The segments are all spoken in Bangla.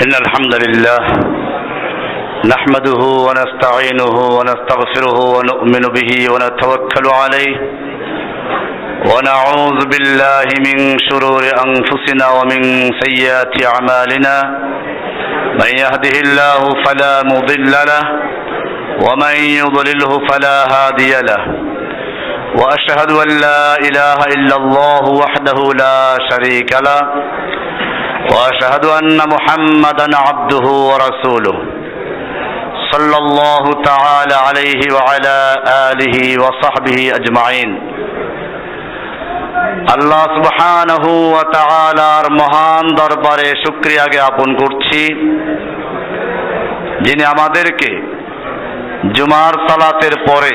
إن الحمد لله نحمده ونستعينه ونستغفره ونؤمن به ونتوكل عليه ونعوذ بالله من شرور أنفسنا ومن سيئات أعمالنا من يهده الله فلا مضل له ومن يضلله فلا هادي له وأشهد أن لا إله إلا الله وحده لا شريك له وأشهد أن محمدا عبده ورسوله صلى الله تعالى عليه وعلى آله وصحبه أجمعين আল্লাহ সুবহানাহু ওয়া তাআলার মহান দরবারে শুকরিয়া জ্ঞাপন করছি, যিনি আমাদেরকে জুমার সালাতের পরে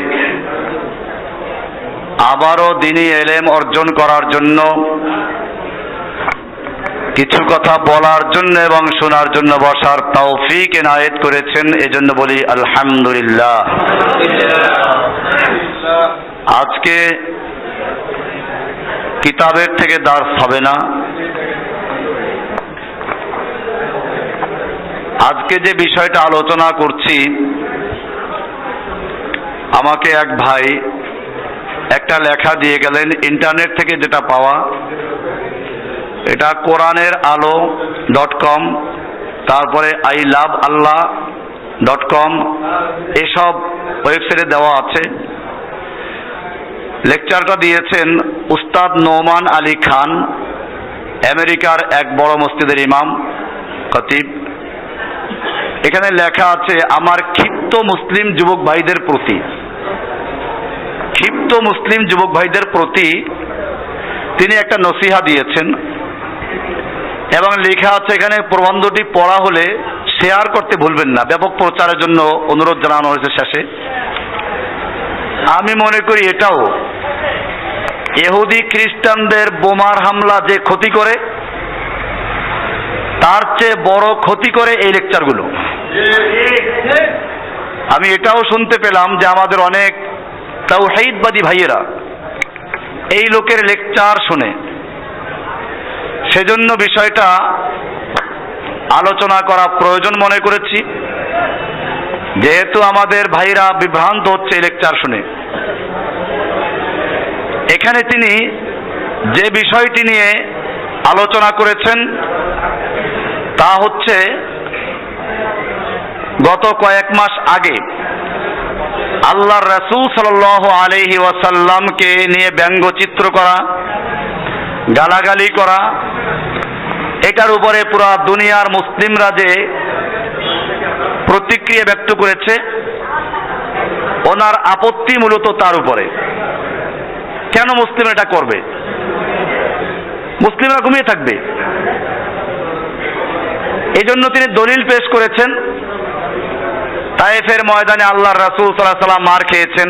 আবারও দ্বীনি ইলম অর্জন করার জন্য, কিছু কথা বলার জন্য এবং শোনার জন্য বসার তৌফিক এনায়েত করেছেন। এজন্য বলি আলহামদুলিল্লাহ। আজকে কিতাবের থেকে দার্স হবে না। আজকে যে বিষয়টা আলোচনা করছি, আমাকে এক ভাই একটা লেখা দিয়ে গেলেন ইন্টারনেট থেকে, যেটা পাওয়া, এটা কোরআনের আলো .com, তারপরে iloveallah.com, এসব ওয়েবসাইটে দেওয়া আছে। লেকচারটা দিয়েছেন উস্তাদ নোমান আলী খান, আমেরিকার এক বড় মসজিদের ইমাম খতিব। এখানে লেখা আছে, আমার ক্ষিপ্ত মুসলিম যুবক ভাইদের প্রতি, ক্ষিপ্ত মুসলিম যুবক ভাইদের প্রতি তিনি একটা নসিহা দিয়েছেন এবং লেখা আছে এখানে, প্রবন্ধটি পড়া হলে শেয়ার করতে ভুলবেন না। ব্যাপক প্রচারের জন্য অনুরোধ জানানো হয়েছে শেষে। আমি মনে করি এটাও ইহুদি খ্রিস্টানদের বোমার হামলা যে ক্ষতি করে, তার চেয়ে বড় ক্ষতি করে এই লেকচারগুলো। আমি এটাও শুনতে পেলাম যে আমাদের অনেক তাওহীদবাদী ভাইয়েরা এই লোকের লেকচার শুনে, সেজন্য বিষয়টা আলোচনা করা প্রয়োজন মনে করেছি, যেহেতু আমাদের ভাইরা বিভ্রান্ত হচ্ছে এই লেকচার শুনে। এখানে তিনি যে বিষয়টি নিয়ে আলোচনা করেছেন তা হচ্ছে, গত কয়েক মাস আগে আল্লাহর রাসূল সাল্লাল্লাহু আলাইহি ওয়াসাল্লামকে নিয়ে ব্যঙ্গচিত্র করা, গালাগালি করা, এটার উপরে পুরা দুনিয়ার মুসলিমরা যে প্রতিক্রিয়া ব্যক্ত করেছে, ওনার আপত্তি মূলত তার উপরে। কেন মুসলিম এটা করবে? মুসলিমরা ঘুমিয়ে থাকবে? এই জন্য তিনি দলিল পেশ করেছেন। তায়েফের ময়দানে আল্লাহর রাসূল সাল্লাল্লাহু আলাইহি ওয়াসাল্লাম মার খেয়েছেন,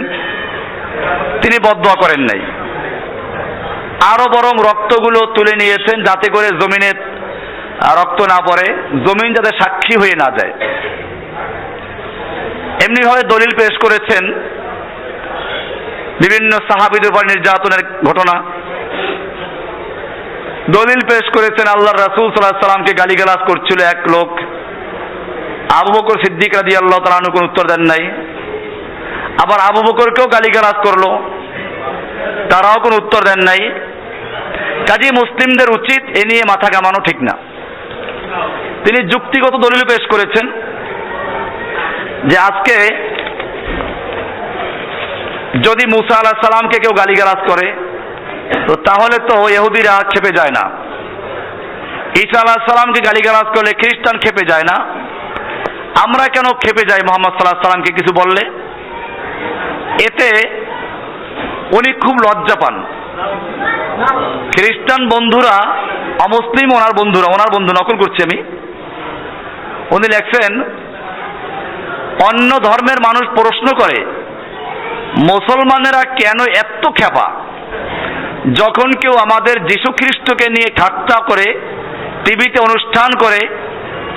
তিনি বদদুয়া করেন নাই, আরো বরং রক্তগুলো তুলে নিয়েছেন যাতে করে জমিনে রক্ত না পড়ে, জমিন যাতে সাক্ষী হয়ে না যায়। এমনিভাবে দলিল পেশ করেছেন বিভিন্ন সাহাবীদের উপর নির্যাতনের ঘটনা। দলিল পেশ করেছেন আল্লাহর রাসূল সাল্লাল্লাহু আলাইহি ওয়াসাল্লামকে গালিগালাজ করছিল এক লোক, আবু বকর সিদ্দিক রাদিয়াল্লাহু তাআলা আনহু কোনো উত্তর দেন নাই। আবার আবু বকরকেও গালিগালাজ করলো, তারাও কোনো উত্তর দেন নাই। কাজী মুসলিমদের উচিত এ নিয়ে মাথা ঘামানো ঠিক না। তিনি যুক্তিগত দলিল পেশ করেছেন যে আজকে যদি মুসা আলাইহিস সালামকে কেউ গালিগালাজ করে, তো তাহলে তো ইহুদিরা খেপে যায় না। ঈসা আলাইহিস সালামকে গালিগালাজ করলে খ্রিস্টান খেপে যায় না। আমরা কেন খেপে যাই মুহাম্মদ সাল্লাল্লাহু আলাইহি সাল্লামকে কিছু বললে? এতে উনি খুব লজ্জা পান। খ্রিস্টান বন্ধুরা, অমুসলিম ওনার বন্ধু নকল করছি আমি, উনি লেখছেন, অন্য ধর্মের মানুষ প্রশ্ন করে মুসলমানেরা কেন এত খেপা যখন কেউ আমাদের যীশু খ্রিস্টকে নিয়ে ঠাট্টা করে টিভিতে অনুষ্ঠান করে।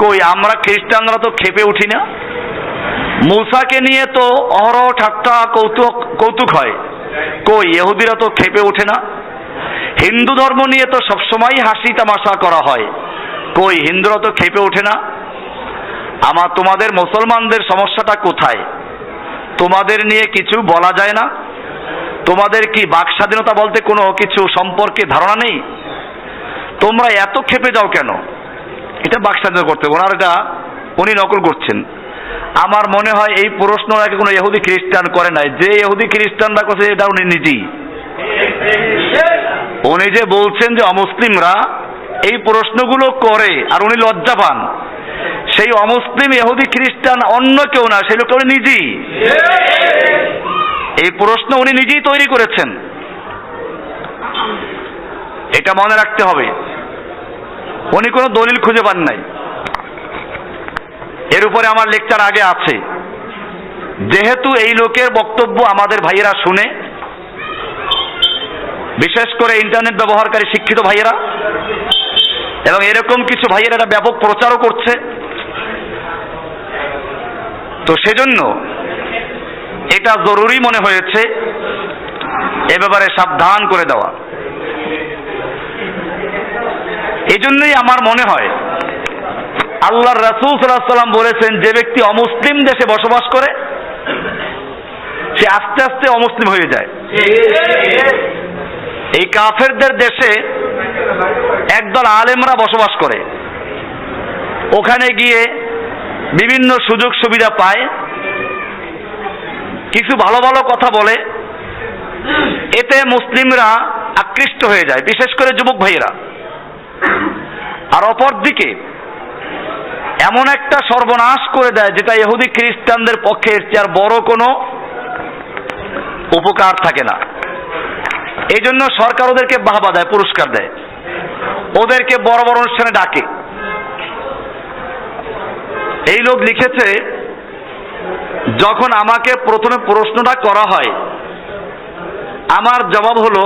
কই আমরা খ্রিস্টানরা তো খেপে উঠি না? মুসাকে নিয়ে তো অহরহ ঠাট্টা কৌতুক হয়, কই ইহুদিরা তো খেপে ওঠে না? হিন্দু ধর্ম নিয়ে তো সবসময় হাসি তামাশা করা হয়, কই হিন্দুরা তো খেপে ওঠে না? তোমাদের মুসলমানদের সমস্যাটা কোথায়? তোমাদের নিয়ে কিছু বলা যায় না? তোমাদের কি বাক স্বাধীনতা বলতে কোনো কিছু সম্পর্কে ধারণা নেই? তোমরা এত ক্ষেপে যাও কেন? এটা বাক স্বাধীনতা করতে, উনি নকল করছেন। আমার মনে হয় এই প্রশ্ন আগে কোনো ইহুদি খ্রিস্টান করে নাই। যে ইহুদি খ্রিস্টানরা করছে এটা উনি নিজেই। উনি যে বলছেন যে অমুসলিমরা এই প্রশ্নগুলো করে আর উনি লজ্জা পান, সেই অমুসলিম ইহুদি খ্রিস্টান অন্য কেউ না, সেই লোকটা উনি নিজেই। এই প্রশ্ন উনি নিজেই তৈরি করেছেন, এটা মনে রাখতে হবে। উনি কোনো দলিল খুঁজে পান নাই। এর উপরে আমার লেকচার আগে আছে। যেহেতু এই লোকের বক্তব্য আমাদের ভাইয়েরা শুনে, বিশেষ করে ইন্টারনেট ব্যবহারকারী শিক্ষিত ভাইয়েরা, এবং এরকম কিছু ভাইয়েরা এটা ব্যাপক প্রচারও করছে, তো সেজন্য এটা জরুরি মনে হয়েছে এ ব্যাপারে সাবধান করে দেওয়া। এই জন্যই আমার মনে হয় আল্লাহর রাসূল সাল্লাল্লাহু আলাইহি ওয়াসাল্লাম বলেছেন, যে ব্যক্তি অমুসলিম দেশে বসবাস করে সে আস্তে আস্তে অমুসলিম হয়ে যায়। এই কাফেরদের দেশে একদল আলেমরা বসবাস করে, ওখানে গিয়ে বিভিন্ন সুযোগ সুবিধা পায়, কিছু ভালো ভালো কথা বলে, এতে মুসলিমরা আকৃষ্ট হয়ে যায়, বিশেষ করে যুবক ভাইয়েরা। আর অপরদিকে এমন একটা সর্বনাশ করে দেয় যেটা ইহুদি খ্রিস্টানদের পক্ষে এর চেয়ে আর বড় কোনো উপকার থাকে না। এই জন্য সরকার ওদেরকে বাহবা দেয়, পুরস্কার দেয়, ওদেরকে বড় বড় অনুষ্ঠানে ডাকে। এই লোক লিখেছে, যখন আমাকে প্রথমে প্রশ্নটা করা হয়, আমার জবাব হলো,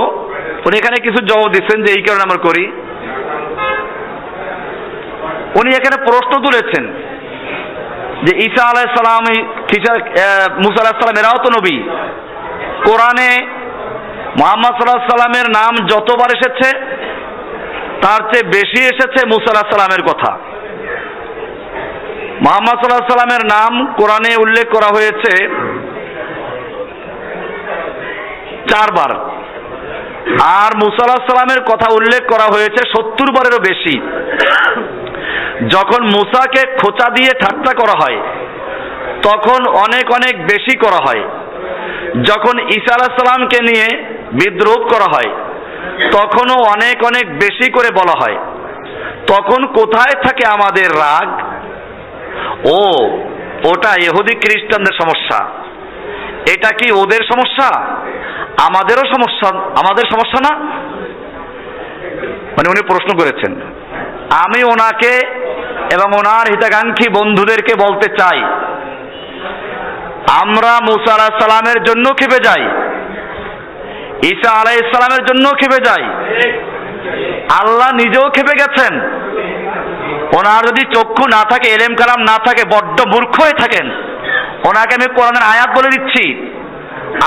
উনি এখানে কিছু জবাব দিচ্ছেন যে এই কারণে আমরা করি। উনি এখানে প্রশ্ন তুলেছেন যে ঈসা আলাইহিস সালাম, মুসা আলাইহিস সালাম এরাও তো নবী। কোরআনে মুহাম্মদ সাল্লাল্লাহু আলাইহি সাল্লামের নাম যতবার এসেছে তার চেয়ে বেশি এসেছে মুসা আলাইহিস সালামের কথা। মুহাম্মদ সাল্লাল্লাহু আলাইহি সাল্লামের নাম কোরআনে উল্লেখ করা হয়েছে 4 বার, আর মুসা আলাইহিস সালামের কথা উল্লেখ করা হয়েছে 70 বারেরও বেশি। যখন মুসাকে খোঁচা দিয়ে ঠাট্টা করা হয় তখন অনেক অনেক বেশি করা হয়। যখন ঈসা আলাইহিস সালামকে নিয়ে বিদ্রূপ করা হয় তখনও অনেক অনেক বেশি করে বলা হয়। তখন কোথায় থাকে আমাদের রাগ? ওটা ইহুদি খ্রিস্টানদের সমস্যা। এটা কি ওদের সমস্যা? আমাদেরও সমস্যা, আমাদের সমস্যা না? মানে উনি প্রশ্ন করেছেন। আমি ওনাকে এবং ওনার হিতাকাঙ্ক্ষী বন্ধুদেরকে বলতে চাই, আমরা মুসা আলাইহিস সালামের জন্য ক্ষেপে যাই, ঈসা আলাইহিস সালামের জন্য ক্ষেপে যাই, আল্লাহ নিজেও ক্ষেপে গেছেন। ওনার যদি চক্ষু না থাকে, এলেম কালাম না থাকে, বড্ড মূর্খ হয়ে থাকেন, ওনাকে আমি কোরআনের আয়াত বলে দিচ্ছি।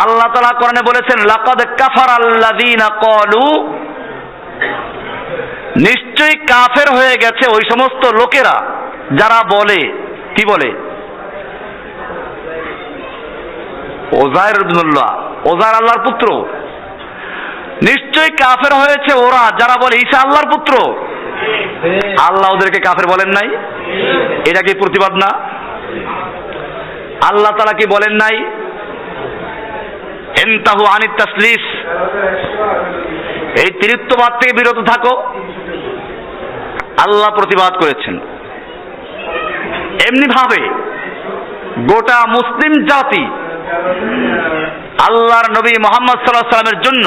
আল্লাহ তাআলা কোরআনে বলেছেন, লাকাদ কাফারা আল্লাযীনা ক্বালু, নিশ্চয়ই কাফের হয়ে গেছে ওই সমস্ত লোকেরা যারা বলে, কি বলে? ওজাইর ইবনুল্লাহ, ওজাইর আল্লাহর পুত্র। নিশ্চয়ই কাফের হয়েছে ওরা যারা বলে ঈসা আল্লাহর পুত্র। আল্লাহ ওদেরকে কাফের বলেন নাই? এটা কি প্রতিবাদ না? আল্লাহ তাআলা কি বলেন নাই, ইনতাহু আনিত তাসলিস, এই তিরিত্ববাদ থেকে বিরত থাকো? আল্লাহ প্রতিবাদ করেছেন। এমনি ভাবে গোটা মুসলিম জাতি আল্লাহর নবী মুহাম্মদ সাল্লাল্লাহু আলাইহি সাল্লামের জন্য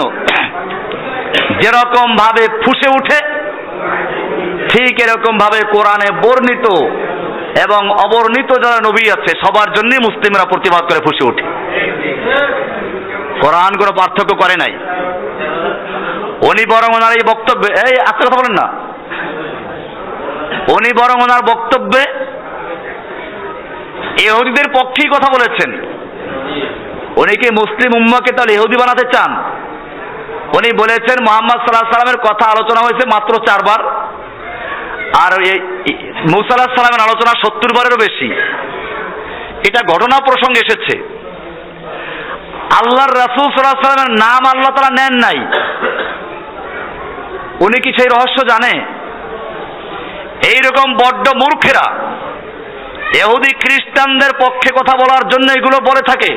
যেরকম ভাবে ফুঁসে উঠে, ঠিক এরকম ভাবে কোরআনে বর্ণিত এবং অবর্ণিত যারা নবী আছে সবার জন্যই মুসলিমরা প্রতিবাদ করে ফুঁসে ওঠে। কোরআন কোনো পার্থক্য করে নাই। উনি বরং ওনার এই বক্তব্যে, এই আজকে কথা বলেন না, উনি বরং ওনার বক্তব্যে ইহুদিদের পক্ষেই কথা বলেছেন। উনি কি মুসলিম উম্মাহকে তাহলে ইহুদি বানাতে চান? উনি বলেছেন মুহাম্মদ সাল্লাল্লাহু আলাইহি সাল্লামের কথা আলোচনা হয়েছে মাত্র 4 বার, আর মূসা আলাইহিস সালামের আলোচনা 70 বারেরও বেশি। এটা ঘটনা প্রসঙ্গে এসেছে। আল্লাহর রাসূল সাল্লাল্লাহু আলাইহি ওয়াসাল্লামের নাম আল্লাহ তাআলা নেন নাই। উনি কি সেই রহস্য জানে? এইরকম বড্ড মূর্খেরা ইহুদি খ্রিস্টানদের পক্ষে কথা বলার জন্য এগুলো বলে থাকে।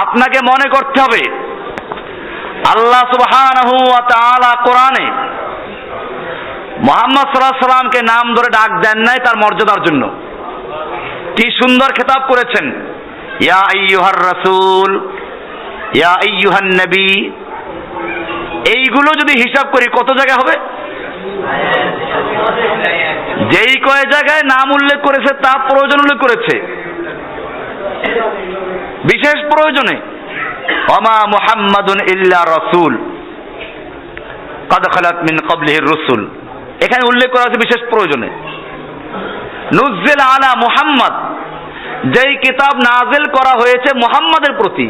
আপনাকে মনে করতে হবে আল্লাহ সুবহানাহু ওয়া তাআলা কোরআনে মুহাম্মদ সাল্লাল্লাহু আলাইহি সাল্লামকে নাম ধরে ডাক দেন নাই তার মর্যাদার জন্য। কি সুন্দর খেতাব করেছেন, ইয়া আইয়ুহার রাসূল, ইয়া আইয়ুহান নবী। এইগুলো যদি হিসাব করি কত জায়গা হবে? যেই কয় জায়গায় নাম উল্লেখ করেছে তা প্রয়োজন উল্লেখ করেছে, বিশেষ প্রয়োজনে। ওমা মুহাম্মাদুন ইল্লা রাসূল ক্বাদ খালাত মিন ক্বাবলিহির রাসূল, এখানে উল্লেখ করা আছে বিশেষ প্রয়োজনে। নুজ্জিলা আলা মুহাম্মদ, যেই কিতাব নাজিল করা হয়েছে মুহাম্মাদের প্রতি,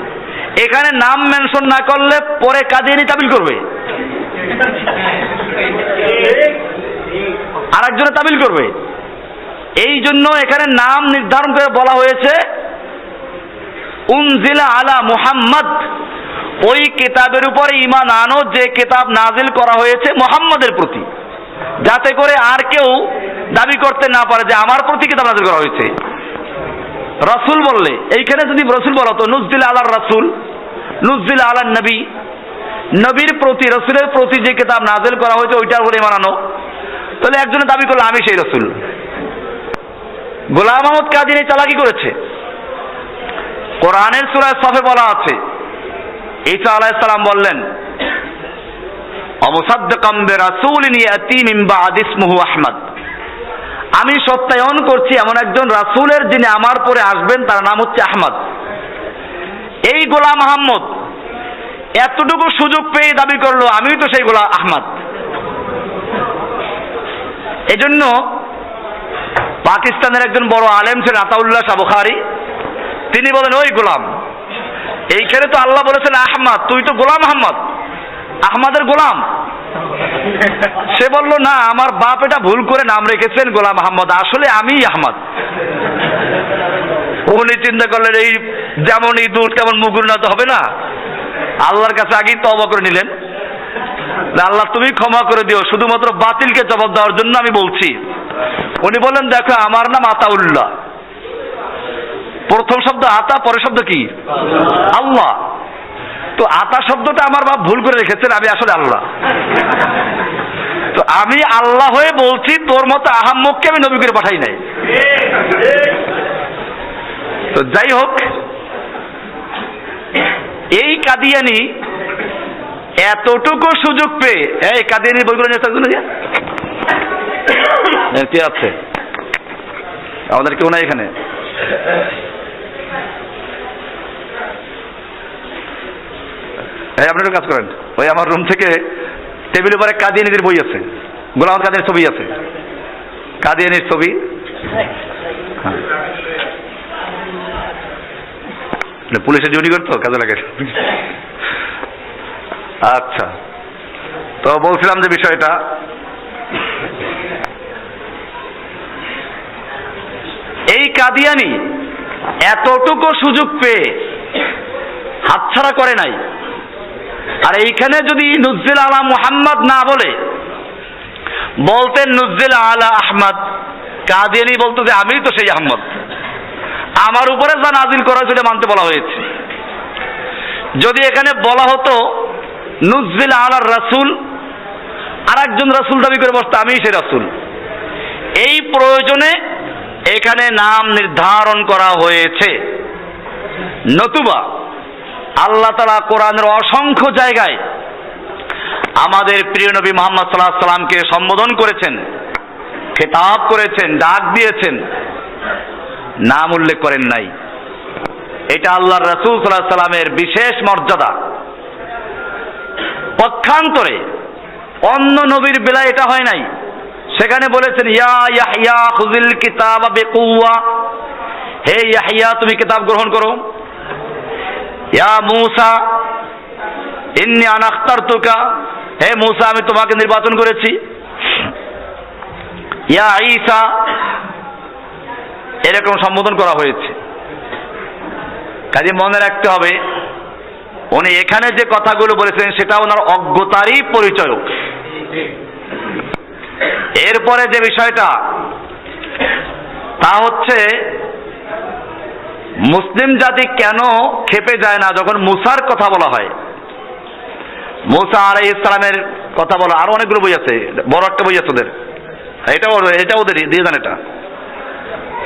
এখানে নাম মেনশন না করলে পরে কাদিয়ানী তাবিল করবে, আরেকজনে তাবিল করবে। এই জন্য এখানে নাম নির্ধারণ করে বলা হয়েছে উনজিলা আলা মুহাম্মদ, ওই কিতাবের উপরে ঈমান আনো যে কিতাব নাজিল করা হয়েছে মুহাম্মাদের প্রতি, যাতে করে আর কেউ দাবি করতে না পারে যে আমার প্রতি কিতাব নাজিল করা হয়েছে। রাসূল বললে, এইখানে যদি রাসূল বলা হতো নুজ্জিলা আলার রাসূল, নুজ্জিলা আলান নবী, নবীর প্রতি রাসূলের প্রতি যে কিতাব নাজিল করা হয়েছে ওইটার উপরে ঈমান আনো, তাহলে একজনে দাবি করলো আমি সেই রাসূল। গোলাম আহমদ কাদিনী চালাকি করেছে। কোরআনের সূরা সফে বলা আছে ঈসা আলাইহিস সালাম বললেন অমুসাদ্দিকাম বিরাসূলিন ইয়াতি মিন বা'দি ইসমুহু আহমদ, আমি সত্যায়ন করছি এমন একজন রাসূলের যিনি আমার পরে আসবেন, তার নাম হচ্ছে আহমদ। এই গোলাম আহমদ এতটুকু সুযোগ পেয়ে দাবি করলো আমিই তো সেই গোলাম আহমদ। এজন্য পাকিস্তানের একজন বড় আলেম ছিলেন আতাউল্লাহ শাহ বুখারী, তিনি বলেন ওই গোলাম, এইখানে তো আল্লাহ বলেছেন আহমদ, তুই তো গোলাম আহমদ, আহমদের গোলাম। সে বলল না, আমার বাপ এটা ভুল করে নাম রেখেছেন গোলাম আহমদ, আসলে আমি আহমদ। উনি চিন্তা করলেন এই যেমন ইঁদুর তেমন মুগুর না তো হবে না, আল্লাহর কাছে আগেই তওবা করে নিলেন, আল্লাহ তুমি ক্ষমা করে দিও, শুধুমাত্র বাতিলকে জবাব দেওয়ার জন্য আমি বলছি। উনি বললেন দেখো আমার নাম আতাউল্লাহ, প্রথম শব্দ আতা, পরের শব্দ কি আল্লাহ, তো আতা শব্দটা আমার বাপ ভুল করে রেখেছেন, আমি আসলে আল্লাহ। তো আমি আল্লাহ হয়ে বলছি, তোর মতো আহাম্মককে আমি নবী করে পাঠাই নাই। তো যাই হোক, এই কাদিয়ানি এতটুকু সুযোগ পেয়ে, এই কাদিয়ানি বইগুলো নিয়ে কে আছে? আমাদের কেউ নাই এখানে? আপনি একটু কাজ করেন, ওই আমার রুম থেকে টেবিলের উপরে কাদিয়ানিদের বই আছে, গোলাম কাদিয়ানির ছবি আছে, কাদিয়ানির ছবি। পুলিশে ডিউটি করতো, কাজে লাগে। আচ্ছা, তো বলছিলাম যে বিষয়টা, এই কাদিয়ানি এতটুকু সুযোগ পেয়ে হাতছাড়া করে নাই। আর এইখানে যদি নুজ্জিলা আলা মুহাম্মদ না বলে বলতেন নুজ্জিলা আলা আহমদ, কাদিয়ানি বলতো যে আমি তো সেই আহমদ, আমার উপরে যা নাজিল করা সেটা মানতে বলা হয়েছে। যদি এখানে বলা হতো নুজ্জিলা আলার রাসূল, আর একজন রাসূল দাবি করে বসতো আমি সেই রাসূল, এই প্রয়োজনে এখানে নাম নির্ধারণ করা হয়েছে। নতুবা আল্লাহ তাআলা কোরআনের অসংখ্য জায়গায় আমাদের প্রিয় নবী মুহাম্মদ সাল্লাল্লাহু আলাইহি সাল্লামকে সম্বোধন করেছেন, খেতাব করেছেন, ডাক দিয়েছেন, নাম উল্লেখ করেন নাই। এটা আল্লাহর রাসূল সাল্লাল্লাহু আলাইহি সাল্লামের বিশেষ মর্যাদা। পক্ষান্তরে অন্য নবীর বেলায় এটা হয় নাই। সেখানে বলেছেন ইয়া ইয়াহইয়া খুযিল কিতাবা বিকুওয়া, হে ইয়াহইয়া তুমি কিতাব গ্রহণ করো। ইয়া মূসা ইন্নী আনা আখতারতুকা, হে মূসা আমি তোমাকে নির্বাচন করেছি। ইয়া ঈসা, এরকম সম্বোধন করা হয়েছে। কাজে মনে রাখতে হবে উনি এখানে যে কথাগুলো বলেছেন সেটা ওনার অজ্ঞতারই পরিচয়। এরপরে যে বিষয়টা তা হচ্ছে মুসলিম জাতি কেন খেপে যায় না যখন মুসার কথা বলা হয়। মুসা আলাইহিস সালামের কথা বলা, আরো অনেকগুলো বই আছে, বড় একটা বই আছে ওদের, এটা ওদের দিয়ে দেন। এটা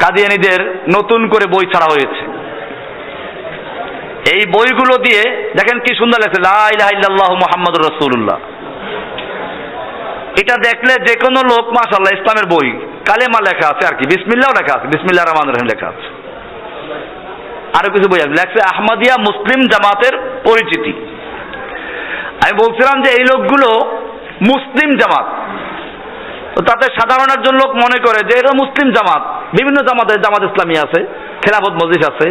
কাদিয়ানীদের নতুন করে বই ছাড়া হয়েছে। এই বইগুলো দিয়ে দেখেন কি সুন্দর লেখছে, লা ইলাহা ইল্লাল্লাহু মুহাম্মাদুর রাসূলুল্লাহ। এটা দেখলে যে কোনো লোক মাশাআল্লাহ ইসলামের বই, কালেমা লেখা আছে আর কি, বিসমিল্লাহও লেখা আছে, বিসমিল্লাহির রহমানির রহিম লেখা আছে, আরো কিছু বই আছে লেখছে আহমদিয়া মুসলিম জামাতের পরিচিতি। আমি বলছিলাম যে এই লোকগুলো মুসলিম জামাত, তো তাতে সাধারণ একজন লোক মনে করে যে এটা মুসলিম জামাত, বিভিন্ন জামাতে, জামাত ইসলামী আছে, খেলাফত মজলিস আছে,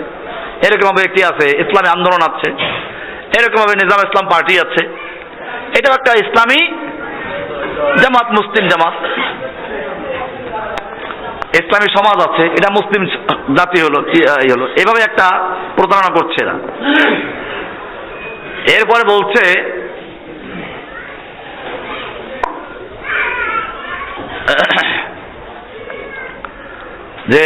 এরকম ভাবে একটি আছে, ইসলামী আন্দোলন আছে, এরকম ভাবে নিজাম ইসলাম পার্টি আছে, এটাও একটা ইসলামী জামাত, মুসলিম জামাত। ইসলামী সমাজ আছে, এটা মুসলিম জাতি হলো, হলো, এভাবে একটা প্রতারণা করছে এরা। এরপরে বলছে যে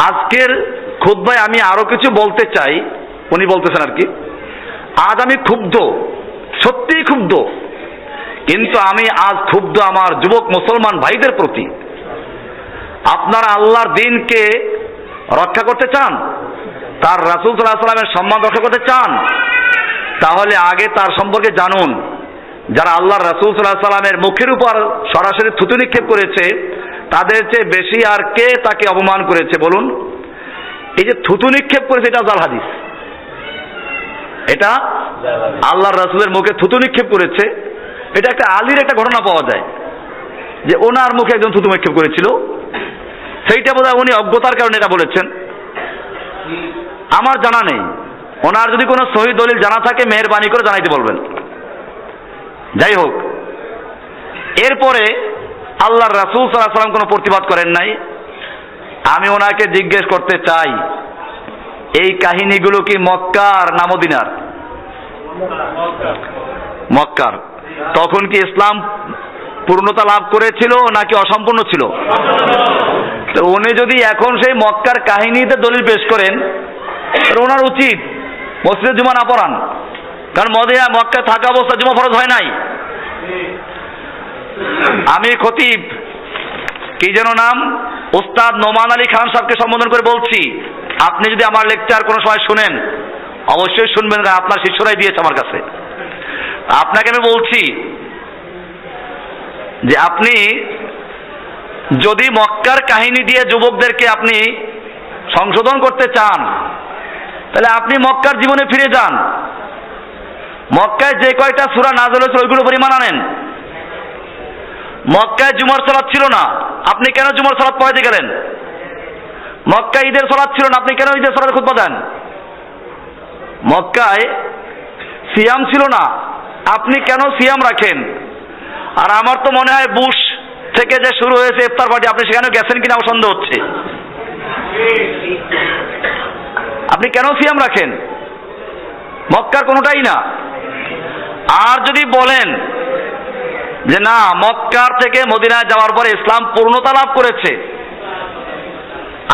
আজকের খুতবায় আমি আরো কিছু বলতে চাই, উনি বলতেছেন আর কি, আজ আমি ক্ষুব্ধ, সত্যিই ক্ষুব্ধ, কিন্তু আমি আজ ক্ষুব্ধ আমার যুবক মুসলমান ভাইদের প্রতি। আপনারা আল্লাহর দ্বীনকে রক্ষা করতে চান, তার রাসূল সাল্লাল্লাহু আলাইহি ওয়াসাল্লামের সম্মান রক্ষা করতে চান, তাহলে আগে তার সম্পর্কে জানুন। যারা আল্লাহর রাসূল সাল্লাল্লাহু আলাইহি ওয়াসাল্লামের মুখের উপর সরাসরি থুতু নিক্ষেপ করেছে, তাদের চেয়ে বেশি আর কে তাকে অপমান করেছে বলুন? এই যে থুতু নিক্ষেপ করেছে, এটা জাল হাদিস, এটা আল্লাহর রাসূলের মুখে থুতু নিক্ষেপ করেছে। এটা একটা আলীর একটা ঘটনা পাওয়া যায় যে ওনার মুখে একজন থুতু নিক্ষেপ করেছিল, সেইটা বোধহয় উনি অজ্ঞতার কারণে এটা বলেছেন, আমার জানা নেই। ওনার যদি কোনো সহিহ দলিল জানা থাকে মেহেরবানি করে জানাইতে বলবেন। যাই হোক, এরপরে আল্লাহর রাসূল সাল্লাল্লাহু আলাইহি ওয়াসাল্লাম কোনো প্রতিবাদ করেন নাই। আমি ওনাকে জিজ্ঞেস করতে চাই, এই কাহিনীগুলো কি মক্কার না মদিনার? মক্কার। তখন কি ইসলাম পূর্ণতা লাভ করেছিল নাকি অসম্পূর্ণ ছিল? তো উনি যদি এখন সেই মক্কার কাহিনীতে দলিল পেশ করেন, ওনার উচিত মসজিদে জুমা না পড়ান, কারণ মক্কায় থাকা অবস্থা জুমা ফরজ হয় নাই। আমি খতিব, কি যেন নাম, উস্তাদ নোমান আলী খান সাহেবকে সম্বোধন করে বলছি, আপনি যদি আমার লেকচার কোনো সময় শুনেন, অবশ্যই শুনবেন, আপনার শিষ্যরাই দিয়েছে আমার কাছে। আপনাকে আমি বলছি যে আপনি যদি মক্কার কাহিনী দিয়ে যুবকদেরকে আপনি সংশোধন করতে চান, তাহলে আপনি মক্কার জীবনে ফিরে যান। মক্কায় যে কয়টা সূরা নাযিল হয়েছিল ওইগুলো পরিমাণ আনেন। মক্কায় জুমার সালাত ছিল না, আপনি কেন জুমার সালাত পড়াইতে গেলেন? মক্কায় ঈদের সালাত ছিল না, আপনি কেন ঈদের সালাতে খুতবা দেন? মক্কায় সিয়াম ছিল না, আপনি কেন সিয়াম রাখেন? আর আমার তো মনে হয় বুশ থেকে যে শুরু হয়েছে ইফতার পার্টি, আপনি সেখানে গেছেন কিনা আমার সন্দেহ হচ্ছে। আপনি কেন সিয়াম রাখেন? মক্কার কোনোটাই না। আর যদি বলেন যে না, মক্কার থেকে মদিনায় যাওয়ার পরে ইসলাম পূর্ণতা লাভ করেছে,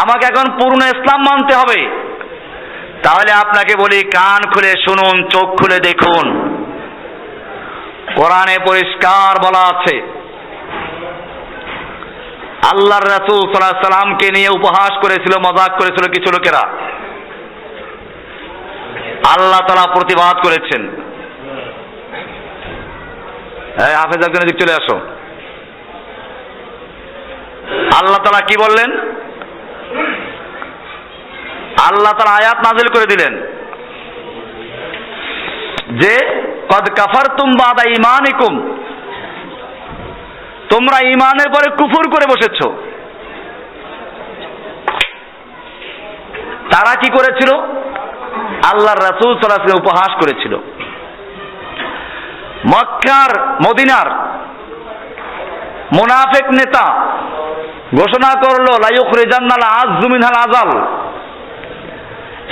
আমাকে এখন পূর্ণ ইসলাম মানতে হবে, তাহলে আপনাকে বলি, কান খুলে শুনুন, চোখ খুলে দেখুন। কোরআনে পরিষ্কার বলা আছে, আল্লাহর রাসূল সাল্লাল্লাহু আলাইহি সাল্লামকে নিয়ে উপহাস করেছিল, মজাক করেছিল কিছু লোকেরা। আল্লাহ তাআলা প্রতিবাদ করেছেন। হাফেজ একজন দিক চলে আসো। আল্লাহ তাআলা কি বললেন? আল্লাহ তাআলা আয়াত নাযিল করে দিলেন যে কদ কাফারতুম বাদা ঈমানিকুম, তোমরা ঈমানের পরে কুফর করে বসেছো। তারা কি করেছিল? আল্লাহর রাসূল সাল্লাল্লাহু আলাইহি ওয়াসাল্লাম উপহাস করেছিল। মক্কার মদিনার মুনাফিক নেতা ঘোষণা করলো লা ইউখরিজান্নাল আযযু মিনহাল আযাল,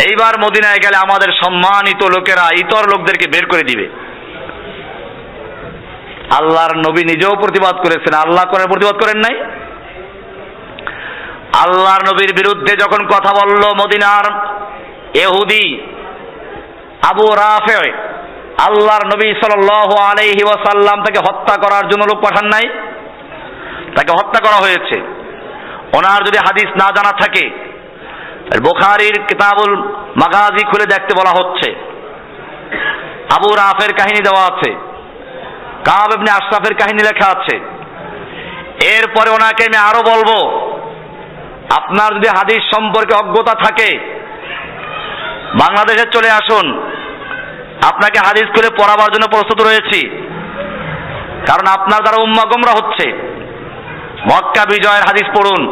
এইবার মদিনায় গেলে আমাদের সম্মানিত লোকেরা ইতর লোকদেরকে বের করে দিবে। আল্লাহর নবী নিজেও প্রতিবাদ করেছেন, আল্লাহ করে প্রতিবাদ করেন নাই। আল্লাহর নবীর বিরুদ্ধে যখন কথা বলল মদিনার ইহুদি আবু রাফে, আল্লাহর নবী সাল্লাল্লাহু আলাইহি ওয়াসাল্লাম তাকে হত্যা করার জন্য লোক পাঠান নাই, তাকে হত্যা করা হয়েছে। ওনার যদি হাদিস না জানা থাকে বুখারীর কিতাবুল মাগাজি খুলে দেখতে বলা হচ্ছে, আবু রাফের কাহিনী দেওয়া আছে, কাব ইবনে আশরাফের কাহিনী লেখা আছে। এরপরে ওনাকে আমি আরো বলবো, আপনার যদি হাদিস সম্পর্কে অজ্ঞতা থাকে বাংলাদেশে চলে আসুন, আপনাকে হাদিস খুলে পড়াবার জন্য প্রস্তুত রয়েছি, কারণ আপনার দ্বারা উম্মাহ গোমরাহ হচ্ছে। মক্কা বিজয়ের হাদিস পড়ুন।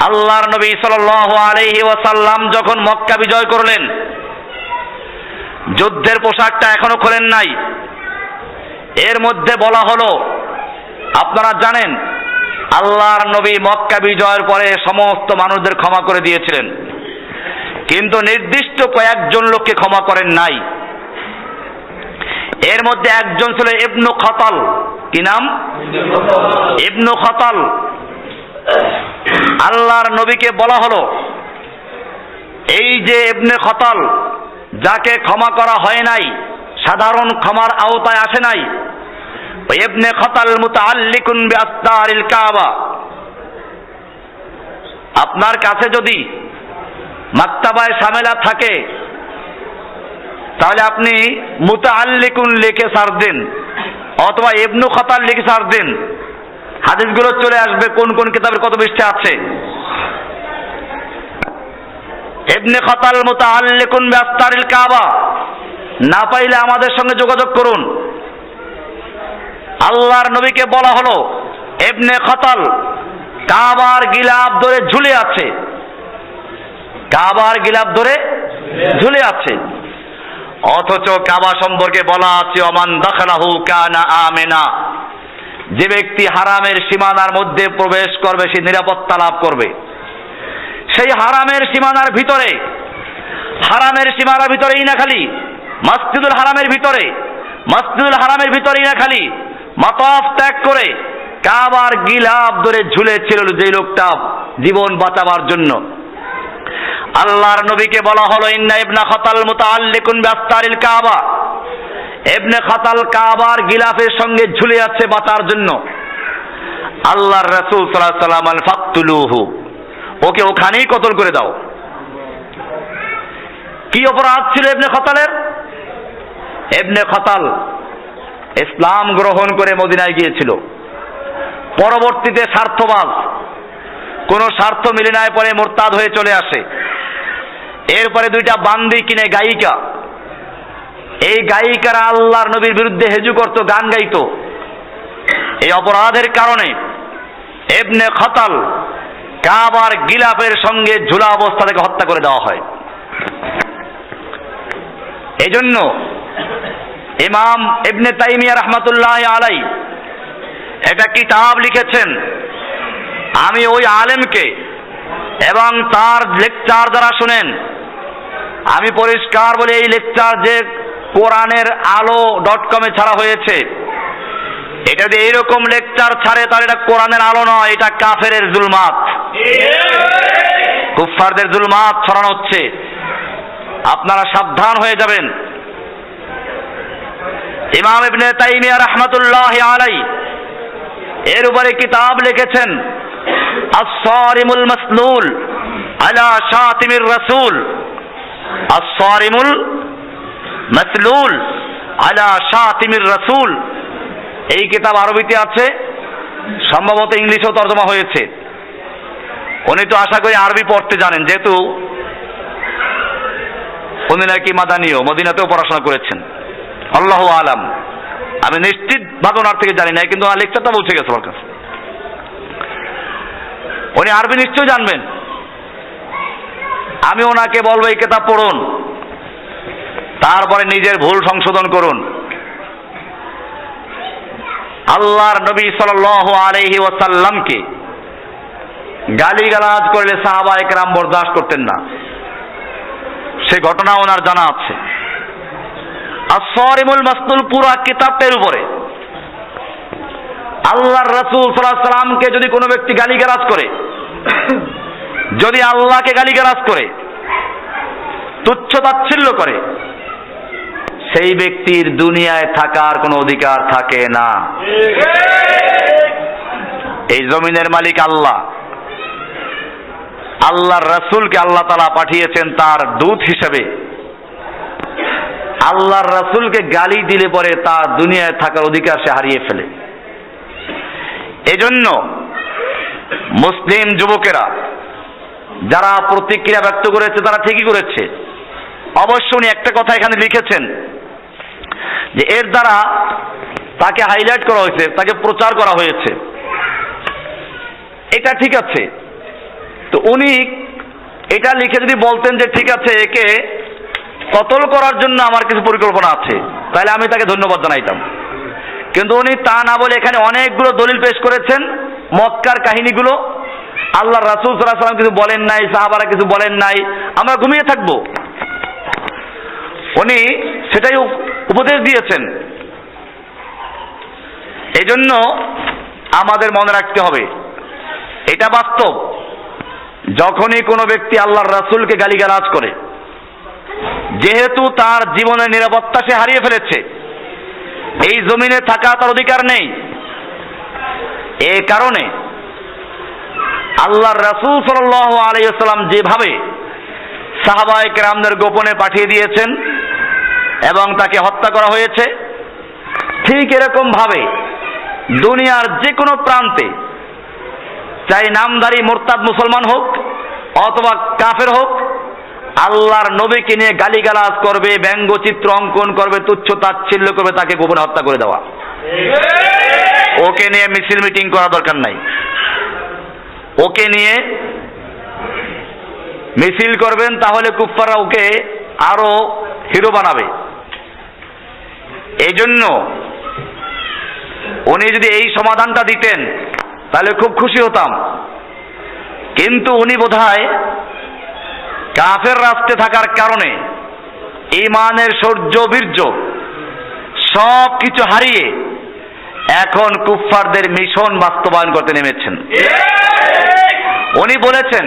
আল্লাহর নবী সাল্লাল্লাহু আলাইহি ওয়াসাল্লাম যখন মক্কা বিজয় করলেন, যুদ্ধের পোশাকটা এখনো খোলেন নাই। এর মধ্যে বলা হলো, আপনারা জানেন আল্লাহর নবী মক্কা বিজয়ের পরে সমস্ত মানুষদের ক্ষমা করে দিয়েছিলেন, কিন্তু নির্দিষ্ট কয়েকজন লোককে ক্ষমা করেন নাই। এর মধ্যে একজন ছিল ইবনু খতাল। কি নাম? ইবনু খতাল। আল্লাহর নবীকে বলা হলো, এই যে ইবনে খতাল, যাকে ক্ষমা করা হয় নাই, সাধারণ ক্ষমার আওতায় আসে নাই, ওই ইবনে খতাল মুতাআল্লিকুন বিআসতারিল কাবা। আপনার কাছে যদি মাকতাবায়ে শামেলা থাকে তাহলে আপনি মুতাআল্লিকুন লিখে সার্চ দিন, অথবা ইবনু খতাল লিখে সার্চ দিন, হাদিসগুলো চলে আসবে কোন কোন কিতাবের কত পৃষ্ঠা আছে। ইবনে খতাল মুতাআল্লিকুন বিআসতারিল কাবা না পাইলে আমাদের সঙ্গে যোগাযোগ করুন। আল্লাহর নবীকে বলা হলো, ইবনে খতাল কাবার গিলাফ ধরে ঝুলে আছে, কাবার গিলাফ ধরে ঝুলে আছে, অথচ কাবা সম্পর্কে বলা আছে ওমান দাখালাহু কানা আমিনা, যে ব্যক্তি হারামের সীমানার মধ্যে প্রবেশ করবে সে নিরাপত্তা লাভ করবে। সেই হারামের সীমানার ভিতরে, হারামের সীমানার ভিতরেই না খালি মসজিদুল হারামের ভিতরে, মসজিদুল হারামের ভিতরেই না খালি মাতাফ ত্যাগ করে কাবার গিলাফ ধরে ঝুলেছিল যে লোকটা জীবন বাঁচাবার জন্য। আল্লাহর নবীকে বলা হলো, ইন্না ইবনা খতাল মুতাআল্লিকুন বিআসতারিল কাবা, ইবনে খতাল কাবার গিলাফের সঙ্গে ঝুলে আছে বাঁচার জন্য। আল্লাহর রাসূল সাল্লাল্লাহু আলাইহি ওয়াসাল্লাম বলেন, ফাকতুলুহু, ওকে ওখানেই কতল করে দাও। কি অপরাধ ছিল ইবনে খতালের? ইবনে খতাল ইসলাম গ্রহণ করে মদিনায় গিয়েছিল, পরবর্তীতে স্বার্থবাজ, কোন স্বার্থ মিলে নাই, পরে মুরতাদ হয়ে চলে আসে। এরপরে দুইটা বান্দি কিনে গায়িকা, এই গায়িকারা আল্লাহর নবীর বিরুদ্ধে হেজু করত, গান গাইত। এই অপরাধের কারণে ইবনে খতাল কাবার গিলাফের সঙ্গে ঝুলা অবস্থা থেকে হত্যা করে দেওয়া হয়। এজন্য ইমাম ইবনে তাইমিয়া রাহমাতুল্লাহ আলাইহি একটা কিতাব লিখেছেন। আমি ওই আলেমকে এবং তার লেকচার যারা শুনেন, আমি পরিষ্কার বলে এই লেকচার যে কোরআনের আলো .com-এ ছাড়া হয়েছে, এটা যদি এইরকম লেকচার ছাড়ে তাহলে এটা কোরআনের আলো নয়, এটা কাফেরের জুলমাত, কুফফারদের জুলমাত ছড়ানো হচ্ছে। আপনারা সাবধান হয়ে যাবেন। ইমাম ইবনে তাইমিয়া রাহমাতুল্লাহ আলাইহি এর উপরে কিতাব লিখেছেন, আস-সারিমুল মাসলুল আলা শাতিমির রাসূল, আস-সারিমুল মাসলুল আলা শাতিমির রাসূল। এই কিতাব আরবিতে আছে, সম্ভবত ইংলিশেও তর্জমা হয়েছে। উনি তো আশা করি আরবি পড়তে জানেন, যেহেতু উনি নাকি মাদানীয়, মদিনাতেও পড়াশোনা করেছেন। আল্লাহু আলাম, আমি নিশ্চিত ভাবে ওনার থেকে জানি না, কিন্তু ওনার লেকচারটা পৌঁছে গেছে আমার কাছে। উনি আরবি নিশ্চয়ই জানবেন। আমি ওনাকে বলবো এই কিতাব পড়ুন, তারপরে নিজের ভুল সংশোধন করুন। আল্লাহর নবী সাল্লাল্লাহু আলাইহি ওয়াসাল্লামকে গালিগালাজ করলে সাহাবায়ে কেরাম বরদাস্ত করতেন না। সে ঘটনা ওনার জানা আছে। আস-সারিমুল মাসলুল পুরা কিতাবটার উপরে আল্লাহর রাসূল সাল্লাল্লাহু আলাইহি ওয়াসাল্লামকে যদি কোনো ব্যক্তি গালিগালাজ করে, যদি আল্লাহকে গালিগালাজ করে, তুচ্ছ তাচ্ছিল্য করে, সেই ব্যক্তির দুনিয়ায় থাকার কোনো অধিকার থাকে না। এই জমিনের মালিক আল্লাহ, আল্লাহর রাসূলকে আল্লাহ তাআলা পাঠিয়েছেন তার দূত হিসেবে। আল্লাহর রাসূলকে গালি দিলে পরে তার দুনিয়ায় থাকার অধিকার সে হারিয়ে ফেলে। এজন্য মুসলিম যুবকেরা যারা প্রতিক্রিয়া ব্যক্ত করেছে তারা ঠিকই করেছে। অবশ্য উনি একটা কথা এখানে লিখেছেন যে এর দ্বারা তাকে হাইলাইট করা হয়েছে, তাকে প্রচার করা হয়েছে, এটা ঠিক আছে। তো উনি এটা লিখে যদি বলতেন যে ঠিক আছে একে কতল করার জন্য আমার কিছু পরিকল্পনা আছে, তাহলে আমি তাকে ধন্যবাদ জানাইতাম। কিন্তু উনি তা না বলে এখানে অনেকগুলো দলিল পেশ করেছেন, মক্কার কাহিনীগুলো। আল্লাহ রাসূল সাল্লাল্লাহু আলাইহি ওয়াসাল্লাম কিছু বলেন নাই, সাহাবারা কিছু বলেন নাই, আমরা ঘুমিয়ে থাকবো। উনি সেটাই উপদেশ দিয়েছেন। এজন্য আমাদের মনে রাখতে হবে, এটা বাস্তব, যখনই কোনো ব্যক্তি আল্লাহর রাসূলকে গালিগালাজ করে, যেহেতু তার জীবনের নিরাপত্তা সে হারিয়ে ফেলেছে, এই জমিনে থাকা তার অধিকার নেই। এই কারণে আল্লাহর রাসূল সাল্লাল্লাহু আলাইহি ওয়াসাল্লাম যেভাবে সাহাবায়ে কেরামদের গোপনে পাঠিয়ে দিয়েছেন এবং তাকে হত্যা করা হয়েছে, ঠিক এরকম ভাবে দুনিয়ার যে কোনো প্রান্তে, চাই নামধারী মুরতাদ মুসলমান হোক অথবা কাফের হোক, আল্লাহর নবীকে নিয়ে গালিগালাজ করবে, ব্যঙ্গচিত্র অঙ্কন করবে, তুচ্ছ তাচ্ছিল্য করবে, তাকে গোপনে হত্যা করে দেওয়া। ওকে নিয়ে মিছিল মিটিং করা দরকার নাই। ওকে নিয়ে মিছিল করবেন তাহলে কুফফাররা ওকে আরো হিরো বানাবে। এই জন্য উনি যদি এই সমাধানটা দিতেন তাহলে খুব খুশি হতাম। কিন্তু উনি বোধহয় কাফের রাষ্ট্রে থাকার কারণে ঈমানের শৌর্য বীর্য সব কিছু হারিয়ে এখন কুফফারদের মিশন বাস্তবায়ন করতে নেমেছেন। উনি বলেছেন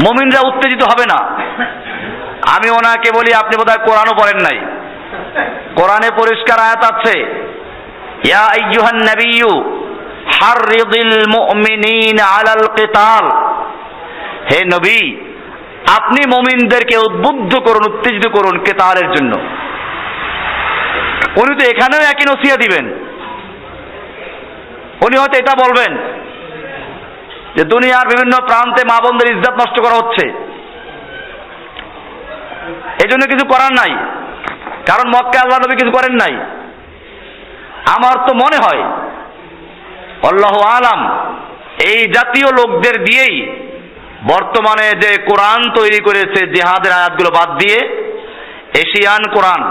মুমিনরা উত্তেজিত হবে না। আমি ওনাকে বলি আপনি বোধহয় কোরআনও পড়েন নাই। কোরআনে পরিষ্কার আয়াত আছে, ইয়া আইয়ুহান নাবিয়্যু হাররিদিল মুমিনিনা আলাল কিতাল। হে নবী, আপনি মুমিনদেরকে উদ্বুদ্ধ করুন, উত্তেজিত করুন কিতালের জন্য। উনি তো এখানেও একই নসিহত দিবেন। উনি হয়তো এটা বলবেন যে দুনিয়ার বিভিন্ন প্রান্তে মা বোনদের ইজ্জত নষ্ট করা হচ্ছে, এই জন্য কিছু করার নাই, কারণ মক্কায় আল্লাহ নবী কিছু করেন নাই। আমার তো মনে হয় আল্লাহু আলাম এই জাতীয় লোকদের দিয়েই বর্তমানে যে কোরআন তৈরি করেছে জিহাদের আয়াতগুলো বাদ দিয়ে, এশিয়ান কোরআন,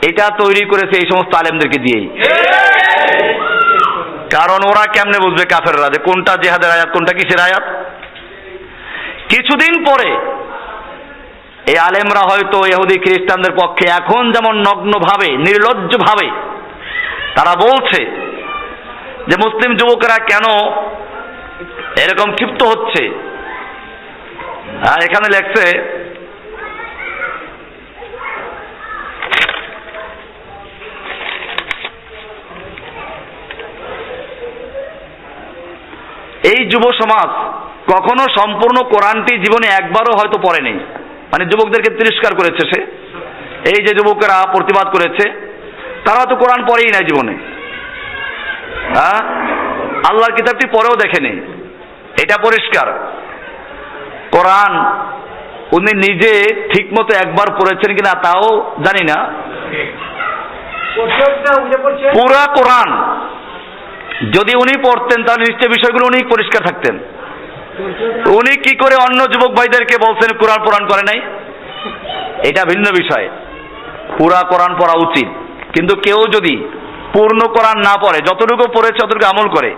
এটা তৈরি করেছে এই সমস্ত আলেমদেরকে দিয়েই। কারণ ওরা কেমনে বুঝবে কাফেররা যে কোনটা জিহাদের আয়াত কোনটা কিসের আয়াত? কিছুদিন পরে এই আলেমরা হয়তো ইহুদি খ্রিস্টানদের পক্ষে এখন যেমন নগ্নভাবে নির্লজ্জভাবে তারা বলছে যে মুসলিম যুবকেরা কেন এরকম ক্ষিপ্ত হচ্ছে, আর এখানে লেখছে এই যুব সমাজ কখনো সম্পূর্ণ কোরআনটি জীবনে একবারও হয়তো পড়েনি, মানে যুবকদেরকে তিরস্কার করেছে সে। এই যে যুবকেরা প্রতিবাদ করেছে তারা তো কোরআন পড়েই নাই জীবনে, হ্যাঁ, আল্লাহর কিতাবটি পড়েও দেখেনি, এটা পরিষ্কার। কোরআন উনি নিজে ঠিক মতো একবার পড়েছেন কিনা তাও জানি না। পুরা কোরআন যদি উনি পড়তেন তাহলে নিশ্চয় বিষয়গুলো উনি পরিষ্কার থাকতেন। উনি কি করে অন্য যুবক ভাইদেরকে বলছেন কোরআন পড়ান করে নাই, এটা ভিন্ন বিষয়। পুরা কোরআন পড়া উচিত, কিন্তু কেউ যদি পূর্ণ কোরআন না পড়ে, যতটুকু পড়েছে ততটুকু আমল করে,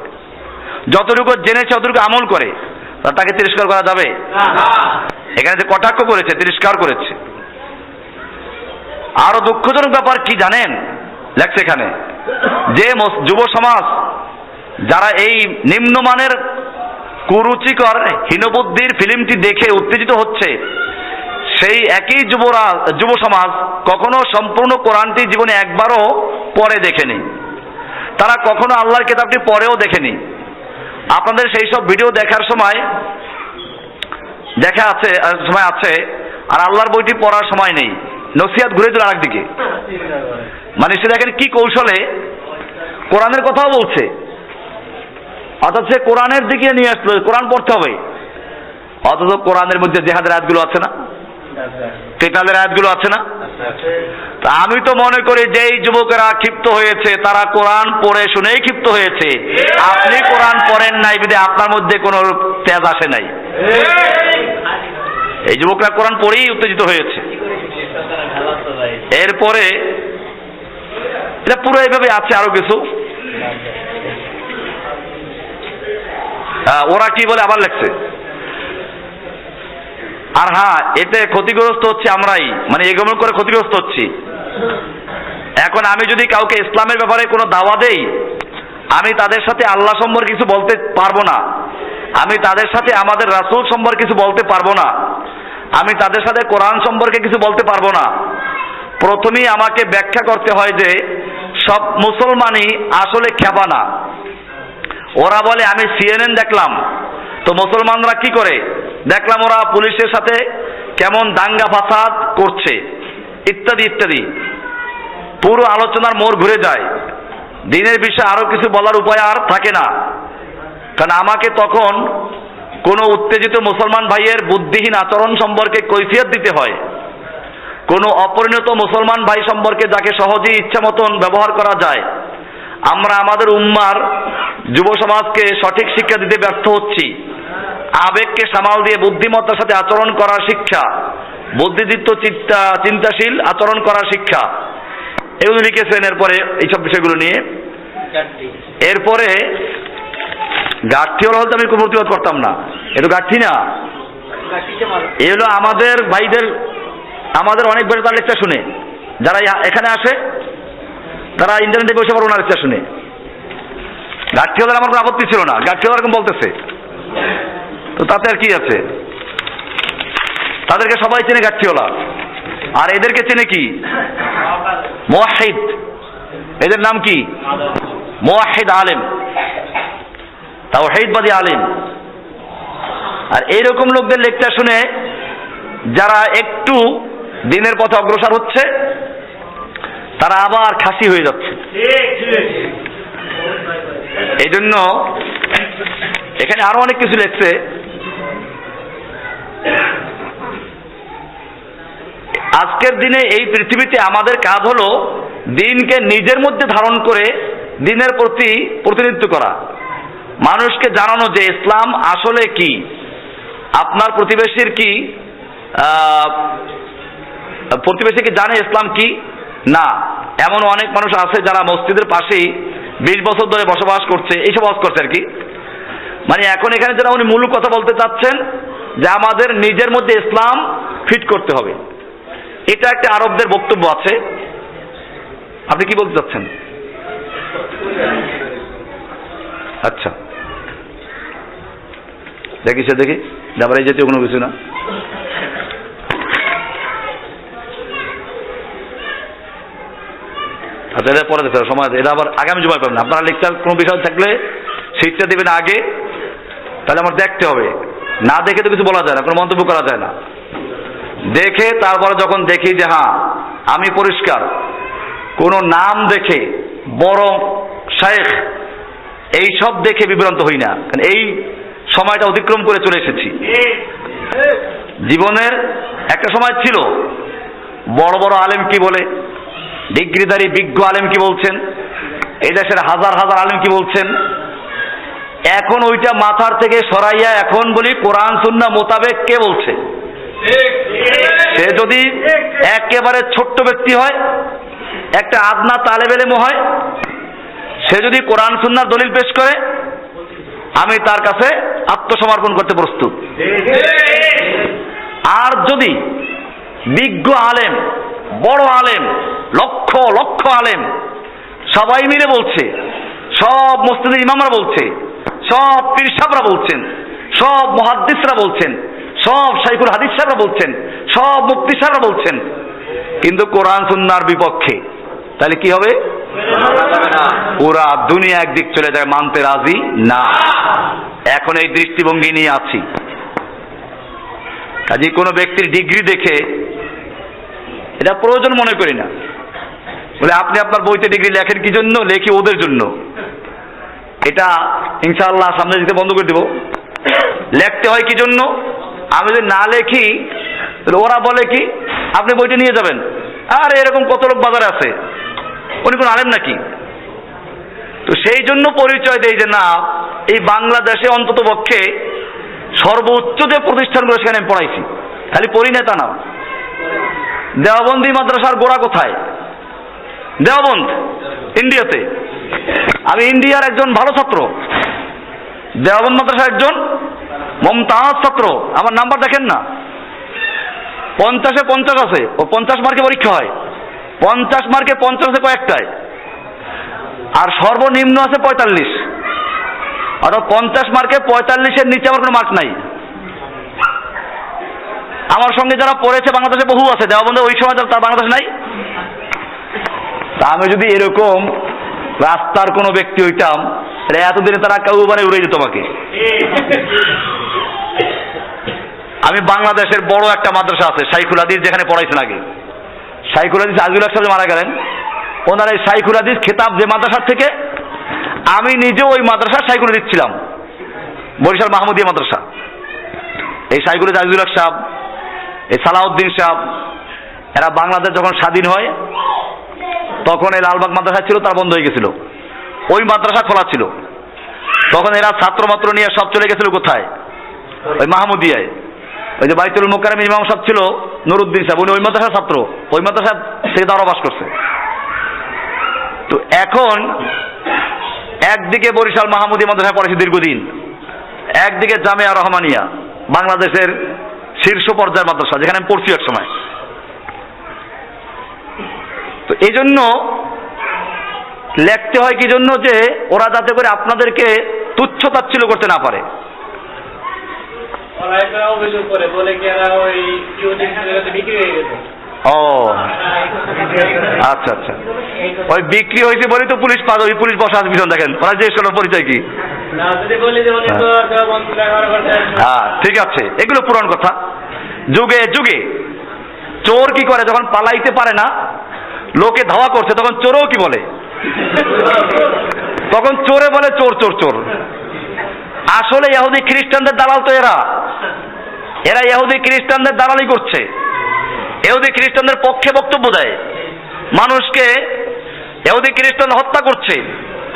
যতটুকু জেনেছে ততটুকু আমল করে, তাকে তিরস্কার করা যাবে? এখানে যে কটাক্ষ করেছে, তিরস্কার করেছে। আরো দুঃখজনক ব্যাপার কি জানেন, লেখছে এখানে যে যুব সমাজ যারা এই নিম্নমানের কুরুচিকর হীনবুদ্ধির ফিল্মটি দেখে উত্তেজিত হচ্ছে, সেই একই যুব সমাজ কখনো সম্পূর্ণ কোরআনটি জীবনে একবারও পড়ে দেখেনি, তারা কখনো আল্লাহর কিতাবটি পড়েও দেখেনি। আপনাদের সেই সব ভিডিও দেখার সময় আছে, আর আল্লাহর বইটি পড়ার সময় নেই, নসিহত ঘুরে দিল আরেকদিকে। মানে সে দেখেন কি কৌশলে কোরআনের কথাও বলছে, অর্থাৎ সে কোরআনের দিকে নিয়ে আসলো, কোরআন পড়তে হবে, অথচ কোরআনের মধ্যে জেহাদের আয়াতগুলো আছে না, কেতালের আয়াতগুলো আছে না। তা আমি তো মনে করি যে এই যুবকেরা ক্ষিপ্ত হয়েছে তারা কোরআন পড়ে শুনেই ক্ষিপ্ত হয়েছে। আপনি কোরআন পড়েন নাই বিধায় আপনার মধ্যে কোনো তেজ আসে নাই। এই যুবকরা কোরআন পড়েই উত্তেজিত হয়েছে। এরপরে এটা পুরো এইভাবে আছে। আরো কিছু ওরা কি বলে আবার লেখছে, আর হ্যাঁ, এতে ক্ষতিগ্রস্ত হচ্ছে আমরাই, মানে এগোমন করে ক্ষতিগ্রস্ত হচ্ছি। এখন আমি যদি কাউকে ইসলামের ব্যাপারে কোনো দাওয়া দেই, আমি তাদের সাথে আল্লাহ সম্পর্কে কিছু বলতে পারবো না, আমি তাদের সাথে আমাদের রাসূল সম্পর্কে কিছু বলতে পারবো না, আমি তাদের সাথে কোরআন সম্পর্কে কিছু বলতে পারবো না। প্রথমেই আমাকে ব্যাখ্যা করতে হয় যে সব মুসলমানই আসলে খেপা না। ওরা বলে আমি CNN দেখলাম, তো মুসলমানরা কি করে দেখলাম, ওরা পুলিশের সাথে কেমন দাঙ্গা ফাসাদ করছে ইত্যাদি ইত্যাদি। পুরো আলোচনার মোড় ঘুরে যায়, দিনের বিষয়ে আরো কিছু বলার উপায় আর থাকে না। কারণ আমাকে তখন কোনো উত্তেজিত মুসলমান ভাইয়ের বুদ্ধিহীন আচরণ সম্পর্কে কৈফিয়ত দিতে হয়, কোনো অপরিণত মুসলমান ভাই সম্পর্কে যাকে সহজেই ইচ্ছা মতন ব্যবহার করা যায়। আমরা আমাদের উম্মার যুব সমাজকে সঠিক শিক্ষা দিতে ব্যর্থ হচ্ছি। আবেগকে সামাল দিয়ে বুদ্ধিমত্তার সাথে আচরণ করার শিক্ষা, বুদ্ধিদীপ্ত চিন্তাশীল আচরণ করার শিক্ষা, এগুলো লিখেছেন। এরপরে এইসব বিষয়গুলো নিয়ে এরপরে গাঠি হল আমি কোনো প্রতিবাদ করতাম না, এটা গাঠি না, এ হলো আমাদের ভাইদের, আমাদের অনেক ভাই তার লেকচার শুনে, যারা এখানে আসে তারা ইন্টারনেটে বসে পড়ে ওনার লেকচার শুনে। গাঠি হলের আমার কোনো আপত্তি ছিল না, গাঠি হল এরকম বলতেছে, তো তাতে আর কি আছে। তাদেরকে সবাই চেনে গাঠটিওয়ালা, আর এদেরকে চেনে কি মুওয়াহিদ। এদের নাম কি মুওয়াহিদ আলেম, তাওহীদবাদী আলেম। আর এইরকম লোকদের লেকচার শুনে যারা একটু দিনের পথে অগ্রসর হচ্ছে তারা আবার খাসি হয়ে যাচ্ছে। এই জন্য এখানে আরো অনেক কিছু লেখছে। আজকের দিনে এই পৃথিবীতে আমাদের কাজ হলো দিনকে নিজের মধ্যে ধারণ করে দিনের প্রতি প্রতিনিধিত্ব করা, মানুষকে জানানো যে ইসলাম আসলে কি। আপনার প্রতিবেশীর কি প্রতিবেশী কি জানে ইসলাম কি? না। এমন অনেক মানুষ আছে যারা মসজিদের পাশেই 20 বছর ধরে বসবাস করছে, এইসব ওয়াজ করছে আর কি। মানে এখন এখানে যারা উনি মূল কথা বলতে চাচ্ছেন যে আমাদের নিজের মধ্যে ইসলাম ফিট করতে হবে, এটা একটা আরবদের বক্তব্য আছে। আপনি কি বলতে চাচ্ছেন? আচ্ছা দেখি সে দেখি যাবার এই জাতীয় কোনো কিছু না। আচ্ছা এটা পরে দেখতে হবে, সময় এটা আবার আগামী জুমায় পাবেন। আপনারা লেকচার কোনো বিষয় থাকলে শিক্ষা দেবেন আগে, তাহলে আমার দেখতে হবে, না দেখে তো কিছু বলা যায় না, কোনো মন্তব্য করা যায় না। দেখে তারপরে যখন দেখি যে হ্যাঁ আমি পরিষ্কার, কোনো নাম দেখে বড় শায়েখ এইসব দেখে বিভ্রান্ত হই না, কারণ এই সময়টা অতিক্রম করে চলে এসেছি। জীবনের একটা সময় ছিল বড় বড় আলেম কি বলে, ডিগ্রিধারী বিজ্ঞ আলেম কি বলছেন, এই দেশের হাজার হাজার আলেম কি বলছেন। এখন ওইটা মাথার থেকে সরাইয়া এখন বলি কোরআন সুন্নাহ মোতাবেক কে বলছে। সে যদি একেবারে ছোট্ট ব্যক্তি হয়, একটা আদনা তালেব ইলম হয়, সে যদি কোরআন সুন্নাহর দলিল পেশ করে, আমি তার কাছে আত্মসমর্পণ করতে প্রস্তুত। আর যদি বিজ্ঞ আলেম, বড় আলেম, লক্ষ লক্ষ আলেম সবাই মিলে বলছে, সব মসজিদের ইমামরা বলছে, সব পীর সাহেবরা বলছেন, সব মুহাদ্দিসরা বলছেন, সব শাইখুল হাদিস সাহেবরা বলছেন, সব মুফতি সাহেবরা বলছেন, কিন্তু কোরআন সুন্নাহর বিপক্ষে, তাহলে কি হবে? পুরা দুনিয়া একদিক চলে যায়, মানতে রাজি না। এখন এই দৃষ্টিভঙ্গি নিয়ে আছি। কাজে কোনো ব্যক্তির ডিগ্রি দেখে এটা প্রয়োজন মনে করি না। বলে আপনি আপনার বইতে ডিগ্রি লেখেন কি জন্য? লেখি ওদের জন্য। এটা ইনশাআল্লাহ সামনে দিতে বন্ধ করে দেব। লেখতে হয় কি জন্য? আমি যদি না লেখি ওরা বলে কি আপনি বইটা নিয়ে যাবেন, আর এরকম কত লোক বাজারে আছে, উনি কোন আলেম নাকি? তো সেই জন্য পরিচয় দেই যে না, এই বাংলাদেশে অন্তত পক্ষে সর্বোচ্চ যে প্রতিষ্ঠানগুলো সেখানে আমি পড়াইছি, খালি পড়ি না তা না। দেওবন্দি মাদ্রাসার গোড়া কোথায়? দেওবন্দ, ইন্ডিয়াতে। আমি ইন্ডিয়ার একজন ভালো ছাত্র, দেওবন্দ মাদ্রাসার একজন মমতাজ ছাত্র। আমার নাম্বার দেখেন না, 50-এ 50 আছে। ও 50 মার্কে পরীক্ষা হয়, 50 মার্কে 50 আছে কয়েকটায়, আর সর্বনিম্ন আছে 45। অর্থাৎ 50 মার্কে 45-এর নিচে আমার কোনো মার্ক নাই। আমার সঙ্গে যারা পড়েছে বাংলাদেশে বহু আছে, দেওবন্দে ওই সময় তার বাংলাদেশ নাই। তা আমি যদি এরকম রাস্তার কোনো ব্যক্তি হইতাম, এতদিনে তারা কেউ মানে উড়ে যেত আমাকে। আমি বাংলাদেশের বড় একটা মাদ্রাসা আছে শাইখুল হাদিস, যেখানে পড়াইছেন আগে শাইখুল হাদিস আজিজুল হক সাহেব মারা গেলেন। ওনার এই শাইখুল হাদিস খেতাব যে মাদ্রাসার থেকে, আমি নিজে ওই মাদ্রাসার শাইখুল হাদিস ছিলাম, বরিশাল মাহমুদিয়া মাদ্রাসা। এই শাইখুল হাদিস আজিজুল হক সাহেব, এই সালাউদ্দিন সাহেব, এরা বাংলাদেশ যখন স্বাধীন হয় তখন এই লালবাগ মাদ্রাসা ছিল, তার বন্ধ হয়ে গেছিল, ওই মাদ্রাসা খোলা ছিল। তখন এরা ছাত্র মাত্র নিয়ে সব চলে গেছিল কোথায়? ওই মাহমুদিয়ায়। ওই যে বাইতুল মোকাররম ইমাম সাহেব ছিল নুরুদ্দিন সাহেব, উনি ওই মাদ্রাসার ছাত্র, ওই মাদ্রাসা থেকে দাওরাবাস করছে। তো এখন একদিকে বরিশাল মাহমুদিয়া মাদ্রাসায় পড়েছে দীর্ঘদিন, একদিকে জামিয়া রহমানিয়া, বাংলাদেশের শীর্ষ পর্যায়ের মাদ্রাসা, যেখানে আমি পড়ছি এক সময়। তো এই জন্য লেখতে হয় কি জন্য? যে ওরা যাতে করে আপনাদেরকে তুচ্ছ তাচ্ছিল্য করতে না পারে। ও আচ্ছা আচ্ছা, ওই বিক্রি হয়েছে বলেই তো পুলিশ পাবে, ওই পুলিশ বসা আছে পিছন, দেখেন ওরা জিজ্ঞেস করার পরিচয় কি? হ্যাঁ ঠিক আছে, এগুলো পুরান কথা। যুগে যুগে চোর কি করে, যখন পালাইতে পারে না, লোকে ধাওয়া করছে, তখন চোরও কি বলে? তখন চোরে বলে চোর চোর চোর। আসলে ইহুদি খ্রিস্টানদের দালাল তো এরা ইহুদি খ্রিস্টানদের দালালি করছে, ইহুদি খ্রিস্টানদের পক্ষে বক্তব্য দেয়, মানুষকে ইহুদি খ্রিস্টান হত্যা করছে,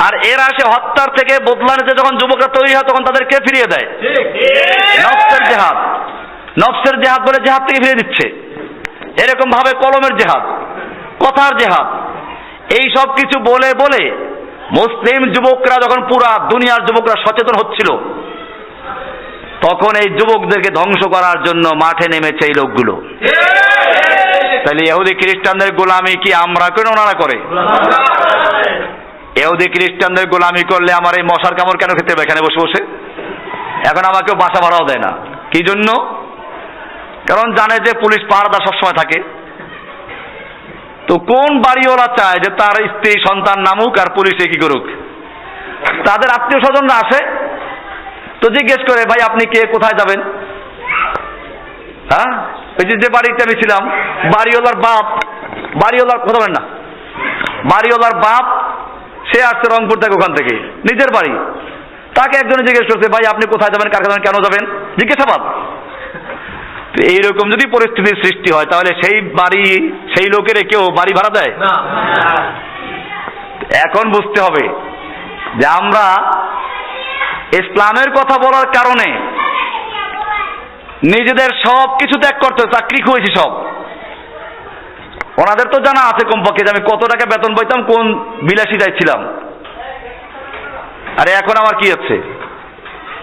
আর এরা সে হত্যার থেকে বদলা নিতে যখন যুবকরা তৈরি হয় তখন তাদেরকে ফিরিয়ে দেয়। নফসের জেহাদ বলে জেহাদ থেকে ফিরিয়ে দিচ্ছে। এরকম ভাবে কলমের জেহাদ, কথার জেহাদ, এই সব কিছু বলে বলে মুসলিম যুবকরা যখন পুরা দুনিয়ার যুবকরা সচেতন হচ্ছিল, তখন এই যুবকদেরকে ধ্বংস করার জন্য মাঠে নেমেছে এই লোকগুলো। তাহলে ইহুদি খ্রিস্টানদের গোলামি কি আমরা কেন ওনারা করে? ইহুদি খ্রিস্টানদের গোলামি করলে আমার এই মশার কামড় কেন খেতে হবে এখানে বসে বসে? এখন আমাকেও বাসা ভাড়াও দেয় না। কি জন্য? কারণ জানে যে পুলিশ পাহারাদার সবসময় থাকে। তো কোন বাড়িওয়ালা চায় যে তার স্ত্রী সন্তান নামুক আর পুলিশে কি করুক? তাদের আত্মীয় স্বজনরা আসে, তো জিজ্ঞেস করে ভাই আপনি কে, কোথায় যাবেন? হ্যাঁ, ওই যে বাড়িতে আমি ছিলাম, বাড়িওয়ালার বাপ, বাড়িওয়ালার কথা বলেন না, বাড়িওয়ালার বাপ সে আসছে রংপুর থেকে, ওখান থেকে নিজের বাড়ি। তাকে একজনে জিজ্ঞেস করছে ভাই আপনি কোথায় যাবেন, কার কাছে কেন যাবেন, জিজ্ঞাসাবাদ। এইরকম যদি পরিস্থিতির সৃষ্টি হয় তাহলে সেই বাড়ি, সেই লোকের কেউ বাড়ি ভাড়া দেয়? এখন বুঝতে হবে যে আমরা ইসলামের কথা বলার কারণে নিজেদের সব কিছু ত্যাগ করতে, চাকরি খুঁজেছি সব। ওনাদের তো জানা আছে কমপক্ষে যে আমি কত টাকা বেতন পাইতাম, কোন বিলাসিতায় ছিলাম। আরে এখন আমার কি আছে?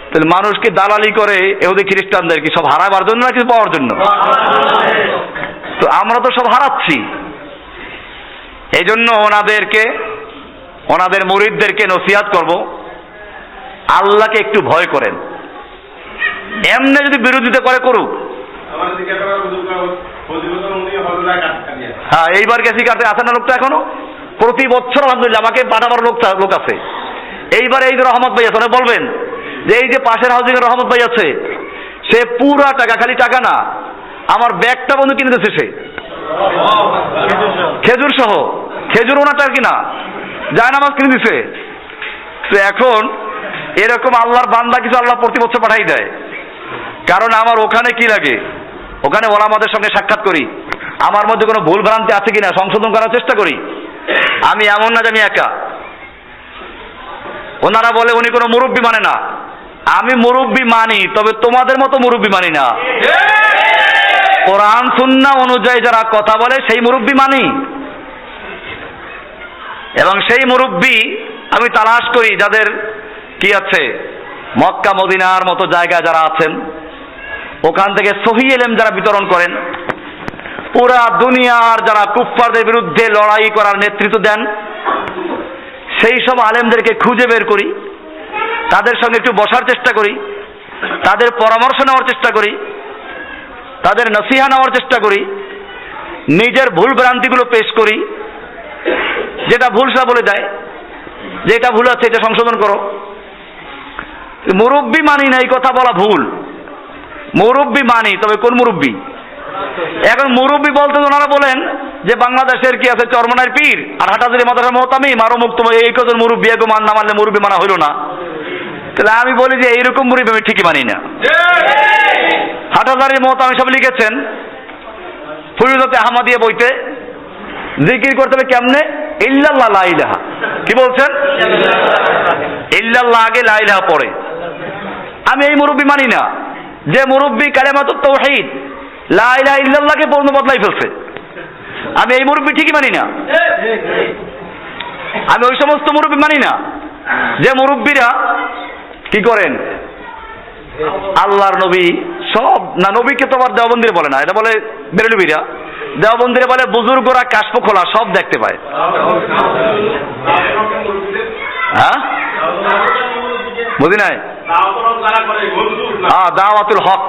তাহলে মানুষকে দালালি করে এহুদি খ্রিস্টানদের কি সব হারাবার জন্য না কিছু পাওয়ার জন্য? তো আমরা তো সব হারাচ্ছি। এই জন্য ওনাদের মুরিদদেরকে নসিহত করব, আল্লাহকে একটু ভয় করেন। এমনি যদি বিরোধিতা করে করুক। হ্যাঁ, এইবার গেছি কাটতে আছে না লোকটা এখনো? প্রতি বছর আলহামদুলিল্লাহ আমাকে পাঠাবার লোক আছে। এইবার এই যে রহমত ভাই আছে, বলবেন যে এই যে পাশের হাউজিং এর রহমত ভাই আছে, সে পুরা টাকা, খালি টাকা না, আমার ব্যাগটা বন্ধু কিনে দিচ্ছে সে, খেজুর সহ। খেজুর ওনার টাকা কিনা, জায়নামাজ কিনে দিছে। তো এখন এরকম আল্লাহর বান্দা কিছু আল্লাহ প্রতি বছর পাঠাই দেয়। কারণ আমার ওখানে কি লাগে, ওখানে ওলামাদের সঙ্গে সাক্ষাৎ করি, আমার মধ্যে কোনো ভুল ভ্রান্তি আছে কিনা সংশোধন করার চেষ্টা করি। আমি এমন না যে আমি একা। ওনারা বলে উনি কোনো মুরব্বী মানে না। আমি মুরব্বী মানি, তবে তোমাদের মতো মুরব্বী মানি না। কোরআন সুন্নাহ অনুযায়ী যারা কথা বলে সেই মুরব্বী মানি। এবং সেই মুরব্বী আমি তালাশ করি যাদের কি আছে, মক্কা মদিনার মতো জায়গায় যারা আছেন, ওখান থেকে সহিহ ইলম যারা বিতরণ করেন, পুরা দুনিয়ার যারা কুফফারদের বিরুদ্ধে লড়াই করার নেতৃত্ব দেন, সেই সব আলেমদেরকে খুঁজে বের করি, তাদের সঙ্গে একটু বসার চেষ্টা করি, তাদের পরামর্শ নেওয়ার চেষ্টা করি, তাদের নসিহা নেওয়ার চেষ্টা করি, নিজের ভুল ভ্রান্তিগুলো পেশ করি, যেটা ভুল সেটা বলে দেয়, যে এটা ভুল আছে এটা সংশোধন করো। মুরব্বী মানি না এই কথা বলা ভুল। মুরব্বী মানি, তবে কোন মুরব্বী? এখন মুরব্বী বলতে ওনারা বলেন যে বাংলাদেশের কি আছে, চরমনার পীর আর হাটাজারি মাদ্রাসা মোহতামিম আরো মুক্ত, এই কজন মুরব্বী এগো মান না মানলে মুরব্বী মানা হইল না। তাহলে আমি বলি যে এইরকম মুরব্বী আমি ঠিকই মানি না। হাটাজারি মোহতামিম সব লিখেছেন ফয়জুতে আহমদিয়া বইতে, জিকির করতে হবে কেমনে? ইল্লাল্লাহ লা ইলাহা। কি বলছেন? ইল্লাল্লাহ আগে লা ইলাহা পরে। আমি এই মুরব্বী মানি না যে মুরব্বী কালেমাতুত তাওহীদ লা ইলাহা ইল্লাল্লাহকে পূর্ণ বদলাই ফেলছে। আমি এই মুরব্বী ঠিকই মানি না। আমি ওই সমস্ত মুরব্বী মানি না যে মুরব্বীরা কি করেন, আল্লাহর নবী সব না, নবীকে তো আবার দেওবন্দিরে বলে না, এটা বলে বেরেলবিরা। দেওবন্দিরে বলে বুজুর্গরা কাশফ খোলা সব দেখতে পায়। হ্যাঁ, বুঝি নাই? দাওয়াতুল হক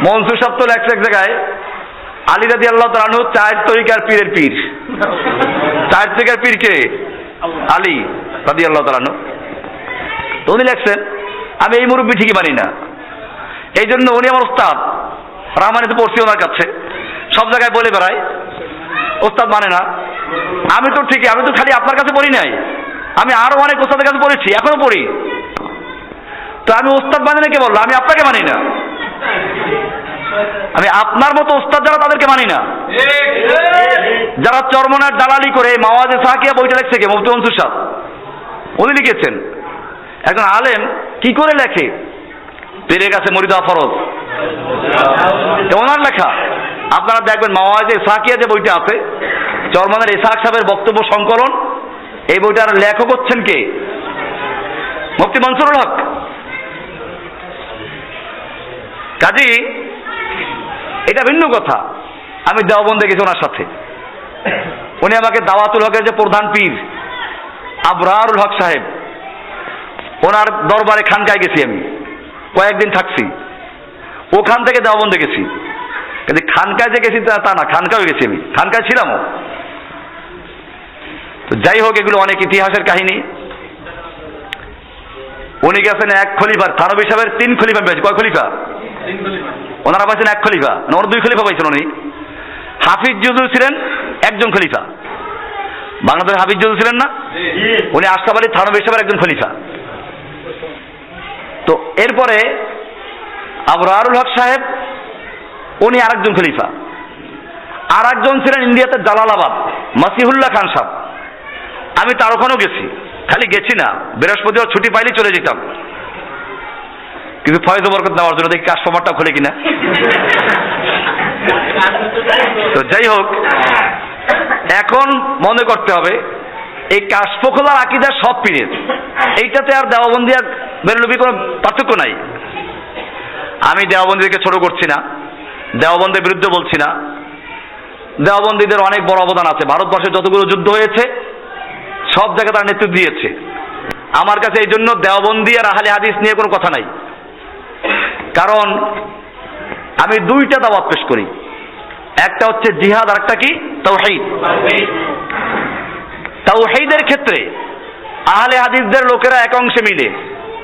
মনসুর সাহেব তো এক জায়গায় আলী রাদিয়াল্লাহু তাআলা আনহু চার তরিকার পীরের পীর। চার তরিকার পীর কে? আলী রাদিয়াল্লাহু তাআলা আনহু। তো উনি লেখছেন আমি এই মুরব্বী ঠিকই মানি না। এই জন্য উনি আমার ওস্তাদ, রাহমানিতে পড়ছি ওনার কাছে, সব জায়গায় বলে বেড়ায় ওস্তাদ মানে না। আমি তো ঠিকই, আমি তো খালি আপনার কাছে পড়ি নাই, আমি আরো অনেক ওস্তাদের কাছে পড়েছি, এখনো পড়ি। তো আমি ওস্তাদ মানি না কে বললো? আমি আপনাকে মানি না। আমি আপনার মতো ওস্তাদ যারা তাদেরকে মানি না। যারা চরমনার দালালি করে মাওয়াজে সাকিয়া বইটা লেখছে কে? মুফতি মনসুর সাহেব, উনি লিখেছেন। একজন আলেম কি করে লেখে? পীরের কাছে মুরিদ হওয়া ফরজ, ওনার লেখা। আপনারা দেখবেন মাওয়াজে সাকিয়া যে বইটা আছে, চরমনার ইসহাক সাহেবের বক্তব্য সংকলন, এই বইটার লেখক হচ্ছেন কে? মুফতি মনসুরুল হক। কাজী এটা ভিন্ন কথা। আমি দেওবন্দে গেছি ওনার সাথে, উনি আমাকে দাওয়াতুল হকের যে প্রধান পীর আবরারুল হক সাহেব, ওনার দরবারে খানকায় গেছি, আমি কয়েকদিন থাকছি। ওখান থেকে দেওবন্দে গেছি, কিন্তু খানকায় যে গেছি তা না, খানকায় গেছি, আমি খানকায় ছিলামও। তো যাই হোক, এগুলো অনেক ইতিহাসের কাহিনী। উনি গেছেন এক খলিফার, থানবী সাহেবের 3 খলিফা পেয়েছে। কয় খলিফা? ওনারা পাইছেন 1 খলিফা, ওনার 2 খলিফা পাইছেন উনি। হাফিজ জুজু ছিলেন একজন খলিফা, বাংলাদেশের হাফিজ জুজু ছিলেন না, উনি আশরাফ আলী থানবী সাহেবের একজন খলিফা। তো এরপরে আবরারুল হক সাহেব, উনি আরেকজন খলিফা। আর একজন ছিলেন ইন্ডিয়াতে জালালাবাদ, মাসিহুল্লাহ খান সাহেব। আমি তার ওখানেও গেছি, খালি গেছি না, বৃহস্পতিবার ছুটি পাইলে চলে যেতাম, কিন্তু ফয়েজ বরকত নেওয়ার জন্য দেখি কাস্টমারটা খুলে কিনা। তো যাই হোক, এখন মনে করতে হবে এই কাশফখোলার আকীদা সব পীরের, এইটাতে আর দেওবন্দি আর বেরলভী কোনো পার্থক্য নাই। আমি দেওবন্দীকে ছোট করছি না, দেওবন্দের বিরুদ্ধে বলছি না। দেওবন্দীদের অনেক বড় অবদান আছে, ভারতবর্ষে যতগুলো যুদ্ধ হয়েছে সব জায়গায় তারা নেতৃত্ব দিয়েছে। আমার কাছে এই জন্য দেওবন্দি আর আহলে হাদিস নিয়ে কোনো কথা নাই, কারণ আমি দুইটা দাওয়াত পেশ করি, একটা হচ্ছে জিহাদ আর একটা কি তাওহীদ। তাওহীদের ক্ষেত্রে আহলে হাদিসদের লোকেরা এক অংশে মিলে,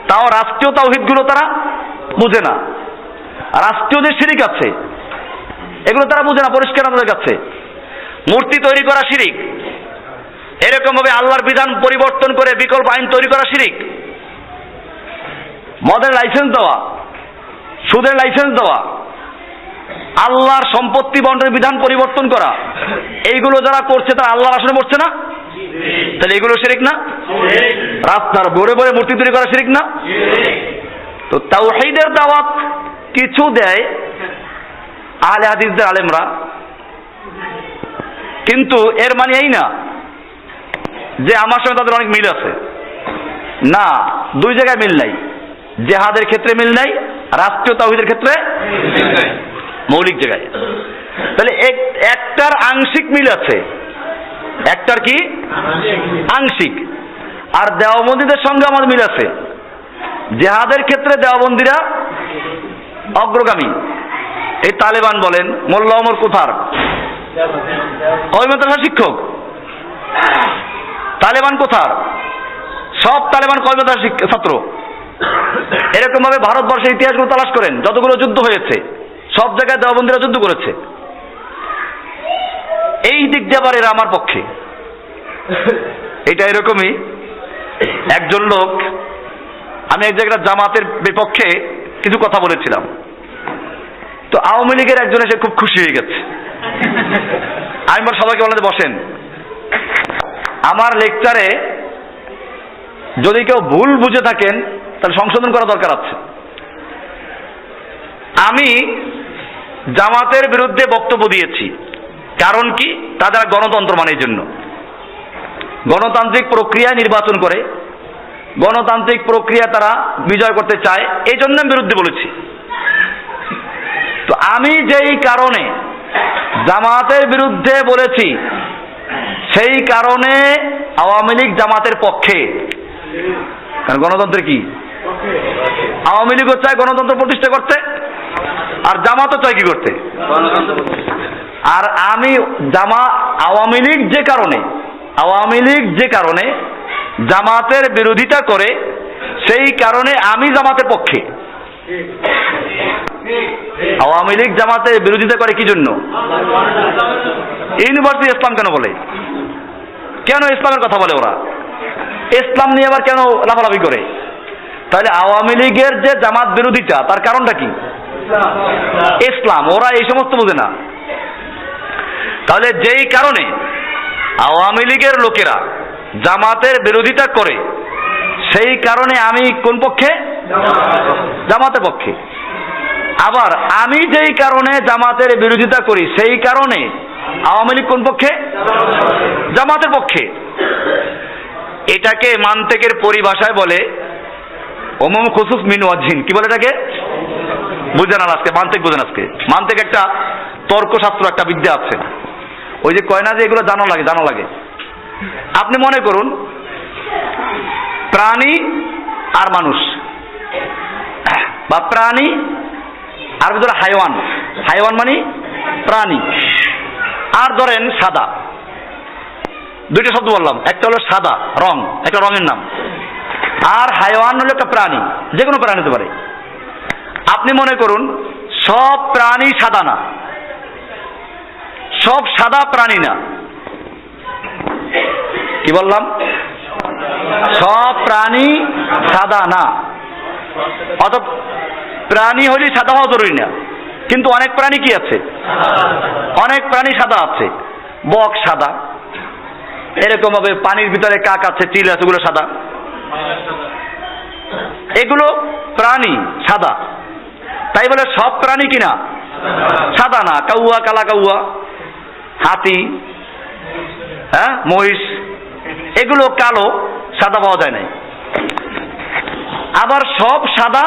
তাও রাষ্ট্রীয় তাওহীদগুলো তারা বুঝে না, রাষ্ট্রীয় যে শিরিক আছে এগুলো তারা বুঝে না, পরিষ্কার তাদের কাছে। মূর্তি তৈরি করা শিরিক, এরকম ভাবে আল্লাহর বিধান পরিবর্তন করে বিকল্প আইন তৈরি করা শিরিক, মদের লাইসেন্স দেওয়া, সুদের লাইসেন্স দেওয়া, আল্লাহর সম্পত্তি বন্টনের বিধান পরিবর্তন করা, এইগুলো যারা করছে তারা আল্লাহর আসনে মরছে না? তাহলে এগুলো শিরিক না? রাস্তার ভরে ভরে মূর্তি তৈরি করা শিরিক না? তো তাওহীদের দাওয়াত কিছু দেয় আহলে হাদিসদের আলেমরা, কিন্তু এর মানে এই না যে আমার সঙ্গে তাদের অনেক মিল আছে। না, দুই জায়গায় মিল নাই, জিহাদের ক্ষেত্রে মিল নাই, রাষ্ট্রীয় তাওহীদের ক্ষেত্রে মৌলিক জায়গায়। তাহলে একটার আংশিক মিল আছে, একটার কি আংশিক। আর দেওবন্দীদের সঙ্গে আমাদের মিল আছে, জিহাদের ক্ষেত্রে দেওবন্দীরা অগ্রগামী। এই তালেবান বলেন, মোল্লা ওমর কোথার ওই মাদ্রাসার শিক্ষক, তালেবান কোথার সব তালেবান কয় মাদ্রাসার ছাত্র। এরকম ভাবে ভারতবর্ষের ইতিহাসগুলো তালাশ করেন, যতগুলো যুদ্ধ হয়েছে সব জায়গায় দেওবন্দীরা যুদ্ধ করেছে। এই দিক দিয়ে আবার এরা আমার পক্ষে। এটা এরকমই একজন লোক, আমি এক জায়গায় জামাতের বিপক্ষে কিছু কথা বলেছিলাম, তো আওয়ামী লীগের একজন এসে খুব খুশি হয়ে গেছে। আমি সবাইকে বললাম যে বসেন, আমার লেকচারে যদি কেউ ভুল বুঝে থাকেন তাহলে সংশোধন করা দরকার আছে। আমি জামাতের বিরুদ্ধে বক্তব্য দিয়েছি, কারণ কি? তারা গণতন্ত্র মানে এই জন্য গণতান্ত্রিক প্রক্রিয়ায় নির্বাচন করে, গণতান্ত্রিক প্রক্রিয়া তারা বিজয় করতে চায়, এই জন্য আমি বিরুদ্ধে বলেছি। তো আমি যেই কারণে জামাতের বিরুদ্ধে বলেছি সেই কারণে আওয়ামী লীগ জামাতের পক্ষে। কারণ গণতন্ত্র কি? আওয়ামী লীগও চায় গণতন্ত্র প্রতিষ্ঠা করতে, আর জামাতও চায় কি করতে? আর আমি আওয়ামী লীগ যে কারণে জামাতের বিরোধিতা করে, সেই কারণে আমি জামাতের পক্ষে। আওয়ামী লীগ জামাতের বিরোধিতা করে কি জন্য? ইউনিভার্সিটি ইসলাম কেন বলে? কেন ইসলামের কথা বলে ওরা? ইসলাম নিয়ে আবার কেন লাফালাফি করে? তাহলে আওয়ামী লীগের যে জামাত বিরোধিতা, তার কারণটা কি? ইসলাম। ওরা এই সমস্ত বোঝে না। তাহলে যেই কারণে আওয়ামী লীগের লোকেরা জামাতের বিরোধিতা করে, সেই কারণে আমি কোন পক্ষে? জামাতের পক্ষে। আবার আমি যেই কারণে জামাতের বিরোধিতা করি, সেই কারণে আওয়ামী লীগ কোন পক্ষে? জামাতের পক্ষে। এটাকে মান্তেকের পরিভাষায় বলে ওমম খুসুস মিন ওয়াজহিন। কি বলে এটাকে? বুঝেন না আজকে, মান্তেক বুঝেন আজকে। মান্তেক একটা তর্কশাস্ত্র, একটা বিদ্যা আছে। ওই যে কয় না যে এগুলো জানা লাগে। আপনি মনে করুন প্রাণী আর মানুষ, বা প্রাণী আর ভিতরে হাইওয়ান মানে প্রাণী, আর ধরেন সাদা। দুইটা শব্দ বললাম, একটা হলো সাদা রং, একটা রঙের নাম, আর হাইওয়ান হলো একটা প্রাণী, যে কোনো প্রাণী হতে পারে। আপনি মনে করুন সব প্রাণী সাদা না, সব সাদা প্রাণী না। কি বললাম? সব প্রাণী সাদা না। অত প্রাণী হলে সাদা হওয়া জরুরি না, কিন্তু অনেক প্রাণী কি আছে? অনেক প্রাণী সাদা আছে। বক সাদা, এরকম ভাবে পানির ভিতরে কাক আছে, চিল আছে, ওগুলো সাদা। এগুলো প্রাণী সাদা। তাই বলে সব প্রাণী কিনা সাদা না। কাউয়া, কালা কাউয়া, হাতি, মহিষ, এগুলো কালো, সাদা পাওয়া যায় নাই। আবার সব সাদা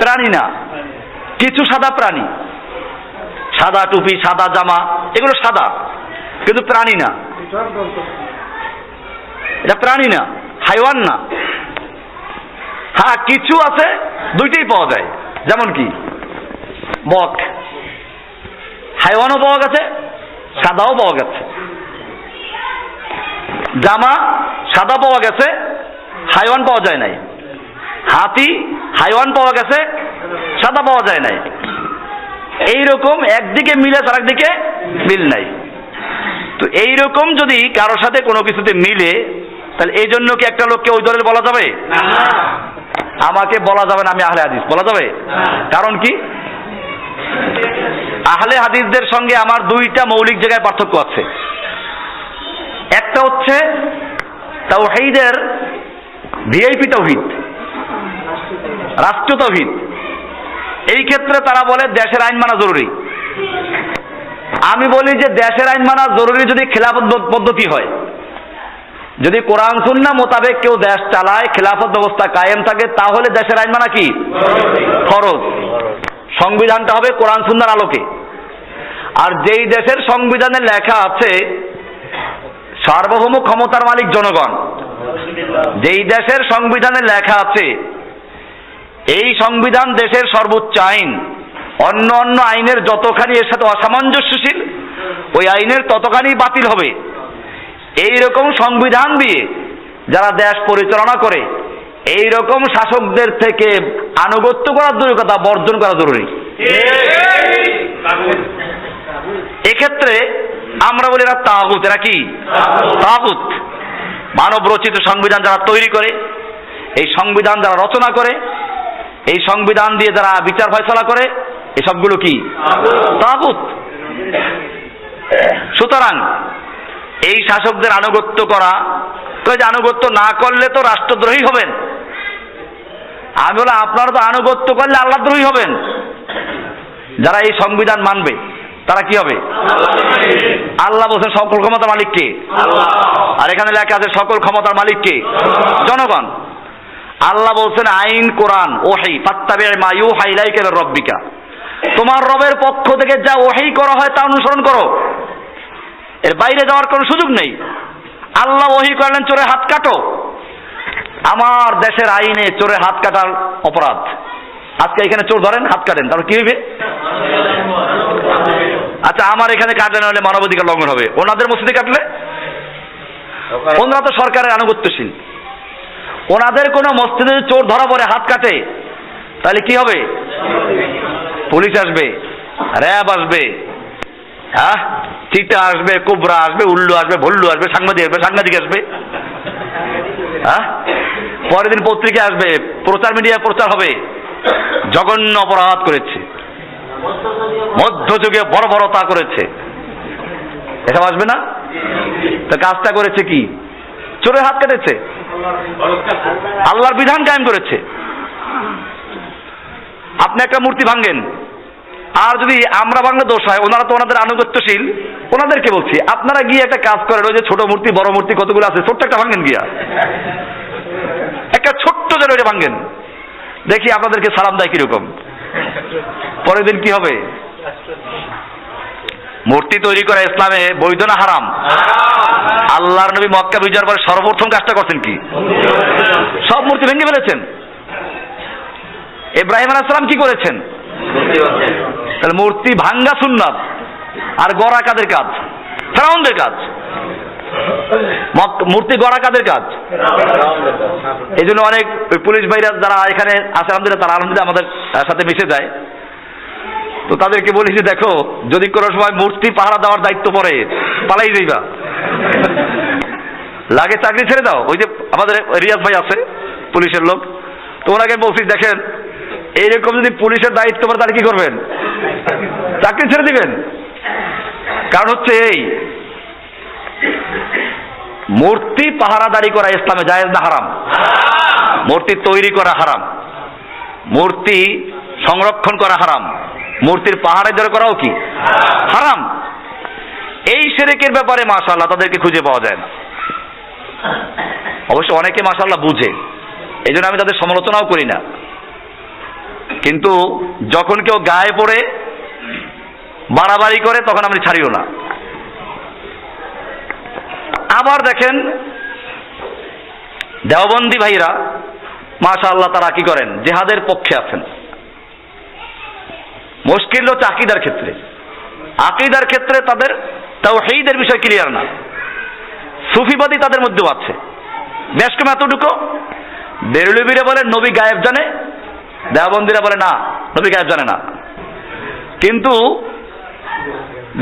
প্রাণী না, কিছু সাদা প্রাণী, সাদা টুপি, সাদা জামা, এগুলো সাদা কিন্তু প্রাণী না, এটা প্রাণী না, হাইওয়ান না। হ্যাঁ, কিছু আছে দুইটাই পাওয়া যায়, যেমন কি বক, হাইওয়ানও পাওয়া গেছে, সাদাও পাওয়া গেছে। জামা সাদা পাওয়া গেছে, হাইওয়ান পাওয়া যায় নাই। হাতি হাইওয়ান পাওয়া গেছে, সাদা পাওয়া যায় নাই। এইরকম একদিকে মিলে আর একদিকে মিল নাই। তো এইরকম যদি কারোর সাথে কোনো কিছুতে মিলে, তাহলে এই জন্য কি একটা লোককে ওই দলের বলা যাবে? আমাকে বলা যাবে না আমি আহলে হাদিস, বলা যাবে? কারণ কি? আহলে হাদিসদের সঙ্গে আমার দুইটা মৌলিক জায়গায় পার্থক্য আছে। একটা হচ্ছে তাওহীদের ভিআইপি তাওহীদ, রাষ্ট্র তাওহীদ। এই ক্ষেত্রে তারা বলে দেশের আইন মানা জরুরি। আমি বলি যে দেশের আইন মানা জরুরি যদি খেলাফত পদ্ধতি হয়, যদি কোরআন সুন্নাহ মোতাবেক কেউ দেশ চালায়, খেলাফত ব্যবস্থা কায়েম থাকে, তাহলে দেশের আইন মানা কি? ফরজ। সংবিধানটা হবে কোরআন সুন্নাহর আলোকে। আর যেই দেশের সংবিধানে লেখা আছে সার্বভৌম ক্ষমতার মালিক জনগণ, যেই দেশের সংবিধানে লেখা আছে এই সংবিধান দেশের সর্বোচ্চ আইন, অন্য অন্য আইনের যতখানি এর সাথে অসামঞ্জস্যশীল, ওই আইনের ততখানি বাতিল হবে। এই রকম সংবিধান দিয়ে যারা দেশ পরিচালনা করে, এই রকম শাসকদের থেকে আনুগত্য করার দূরের কথা, বর্জন করা জরুরি। এক্ষেত্রে আমরা বলি এরা তাগুত। এরা কি? তাগুত। মানব রচিত সংবিধান যারা তৈরি করে, এই সংবিধান যারা রচনা করে, এই সংবিধান দিয়ে যারা বিচার ফয়সালা করে, এই সবগুলো কি? তাগুত। সুতরাং এই শাসকদের আনুগত্য করা, তো যে আনুগত্য না করলে তো রাষ্ট্রদ্রোহী হবেন। আমি বলি আপনারা তো আনুগত্য করলে আল্লাহদ্রোহী হবেন। যারা এই সংবিধান মানবে তারা কি হবে? আল্লাহ বলছেন সকল ক্ষমতার মালিক কে? আর এখানে লেখা আছে সকল ক্ষমতার মালিক কে? জনগণ। আল্লাহ বলছেন আইন কোরআন ওহী, ফাত্তাবি মা ইউহা ইলাইকা মির রাব্বিকা, তোমার রবের পক্ষ থেকে যা ওহী করা হয় তা অনুসরণ করো, এর বাইরে যাওয়ার কোনো সুযোগ নেই। আল্লাহ ওহী করলেন চোরে হাত কাটো, আমার দেশের আইনে চোরে হাত কাটার অপরাধ। আজকে এখানে চোর ধরেন, হাত কাটেন, তাহলে কি হবে? আচ্ছা, আমার এখানে কাটলে হলে মানবাধিকার লঙ্ঘন হবে, ওনাদের মসজিদে কাটলে? ওনারা তো সরকারের আনুগত্যশীল। ওনাদের কোন মসজিদে চোর ধরা পড়ে হাত কাটে, তাহলে কি হবে? পুলিশ আসবে, র্যাব আসবে, হ্যাঁ, চিতা আসবে, কোবরা আসবে, উল্লু আসবে, ভল্লু আসবে, সাংবাদিক আসবে, হ্যাঁ, পরের দিন পত্রিকা আসবে, প্রচার মিডিয়ায় প্রচার হবে, জঘন্য অপরাধ করেছে, মধ্যযুগে বর্বরতা করেছে, এসব আসবে না? তা কাজটা করেছে কি? চোরের হাত কেটেছে, আল্লাহর বিধান কায়েম করেছে। আপনি একটা মূর্তি ভাঙেন, আর যদি আমরা ভাঙলে দোষ হয়, ওনারা তো ওনাদের আনুগত্যশীল, ওনাদেরকে বলছি আপনারা গিয়ে একটা কাজ করেন, ওই যে ছোট মূর্তি বড় মূর্তি কতগুলো আছে, ছোট্ট একটা ভাঙেন, গিয়া একটা ছোট্ট যেন ওইটা ভাঙেন, দেখি আপনাদেরকে সালাম দেয় কিরকম। পরের দিন কি হবে? মূর্তি তৈরি করা ইসলামে বৈধ না হারাম? আল্লাহর নবী মক্কা বিজয়ের পরে সর্বপ্রথম কাজটা করছেন কি? সব মূর্তি ভেঙে ফেলেছেন। ইব্রাহিম আলাইহিস সালাম কি করেছেন? তাহলে মূর্তি ভাঙ্গা সুন্নাত, আর গড়া কাদের কাজ? ফেরাউনদের কাজ। মূর্তি গড়া কাদের কাজ? এই জন্য অনেক পুলিশ ভাইরা যারা এখানে আছে আলহামদুলিল্লাহ, তারা আলহামদুলিল্লাহ আমাদের সাথে মিশে যায়, তো তাদেরকে বলি যে দেখো, যদি কোনো সময় মূর্তি পাহারা দেওয়ার দায়িত্ব পড়ে, পালাই যাইবা, লাগে চাকরি ছেড়ে দাও। ওই যে আমাদের রিয়াজ ভাই আছে পুলিশের লোক, তো ওনাকে বলছি দেখেন এইরকম যদি পুলিশের দায়িত্ব পড়ে তাহলে কি করবেন? চাকরি ছেড়ে দিবেন। কারণ হচ্ছে এই মূর্তি পাহারাদারি করা ইসলামে জায়েজ না হারাম? মূর্তি তৈরি করা হারাম, মূর্তি সংরক্ষণ করা হারাম, মূর্তির পাহারাদারি করাও কি হারাম। এই শিরকের ব্যাপারে মাশাআল্লাহ তাদেরকে খুঁজে পাওয়া যায় না। অবশ্য অনেকে মাশাআল্লাহ বুঝে, এই জন্য আমি তাদের সমালোচনাও করি না। কিন্তু যখন কেউ গায়ে পড়ে বাড়াবাড়ি করে তখন আমি ছাড়িও না। আবার দেখেন দেওবন্দি ভাইরা মাশাআল্লাহ তারা কি করেন, জিহাদের পক্ষে আছেন। মুশকিল হচ্ছে আকীদার ক্ষেত্রে। আকীদার ক্ষেত্রে তাদের তাওহীদের বিষয় ক্লিয়ার না। সুফিবাদী তাদের মধ্যেও আছে, বেশ কম এতটুকু। বেরলভীরা বলে নবী গায়েব জানে, দেওবন্দিরা বলে না নবী গায়েব জানে না। কিন্তু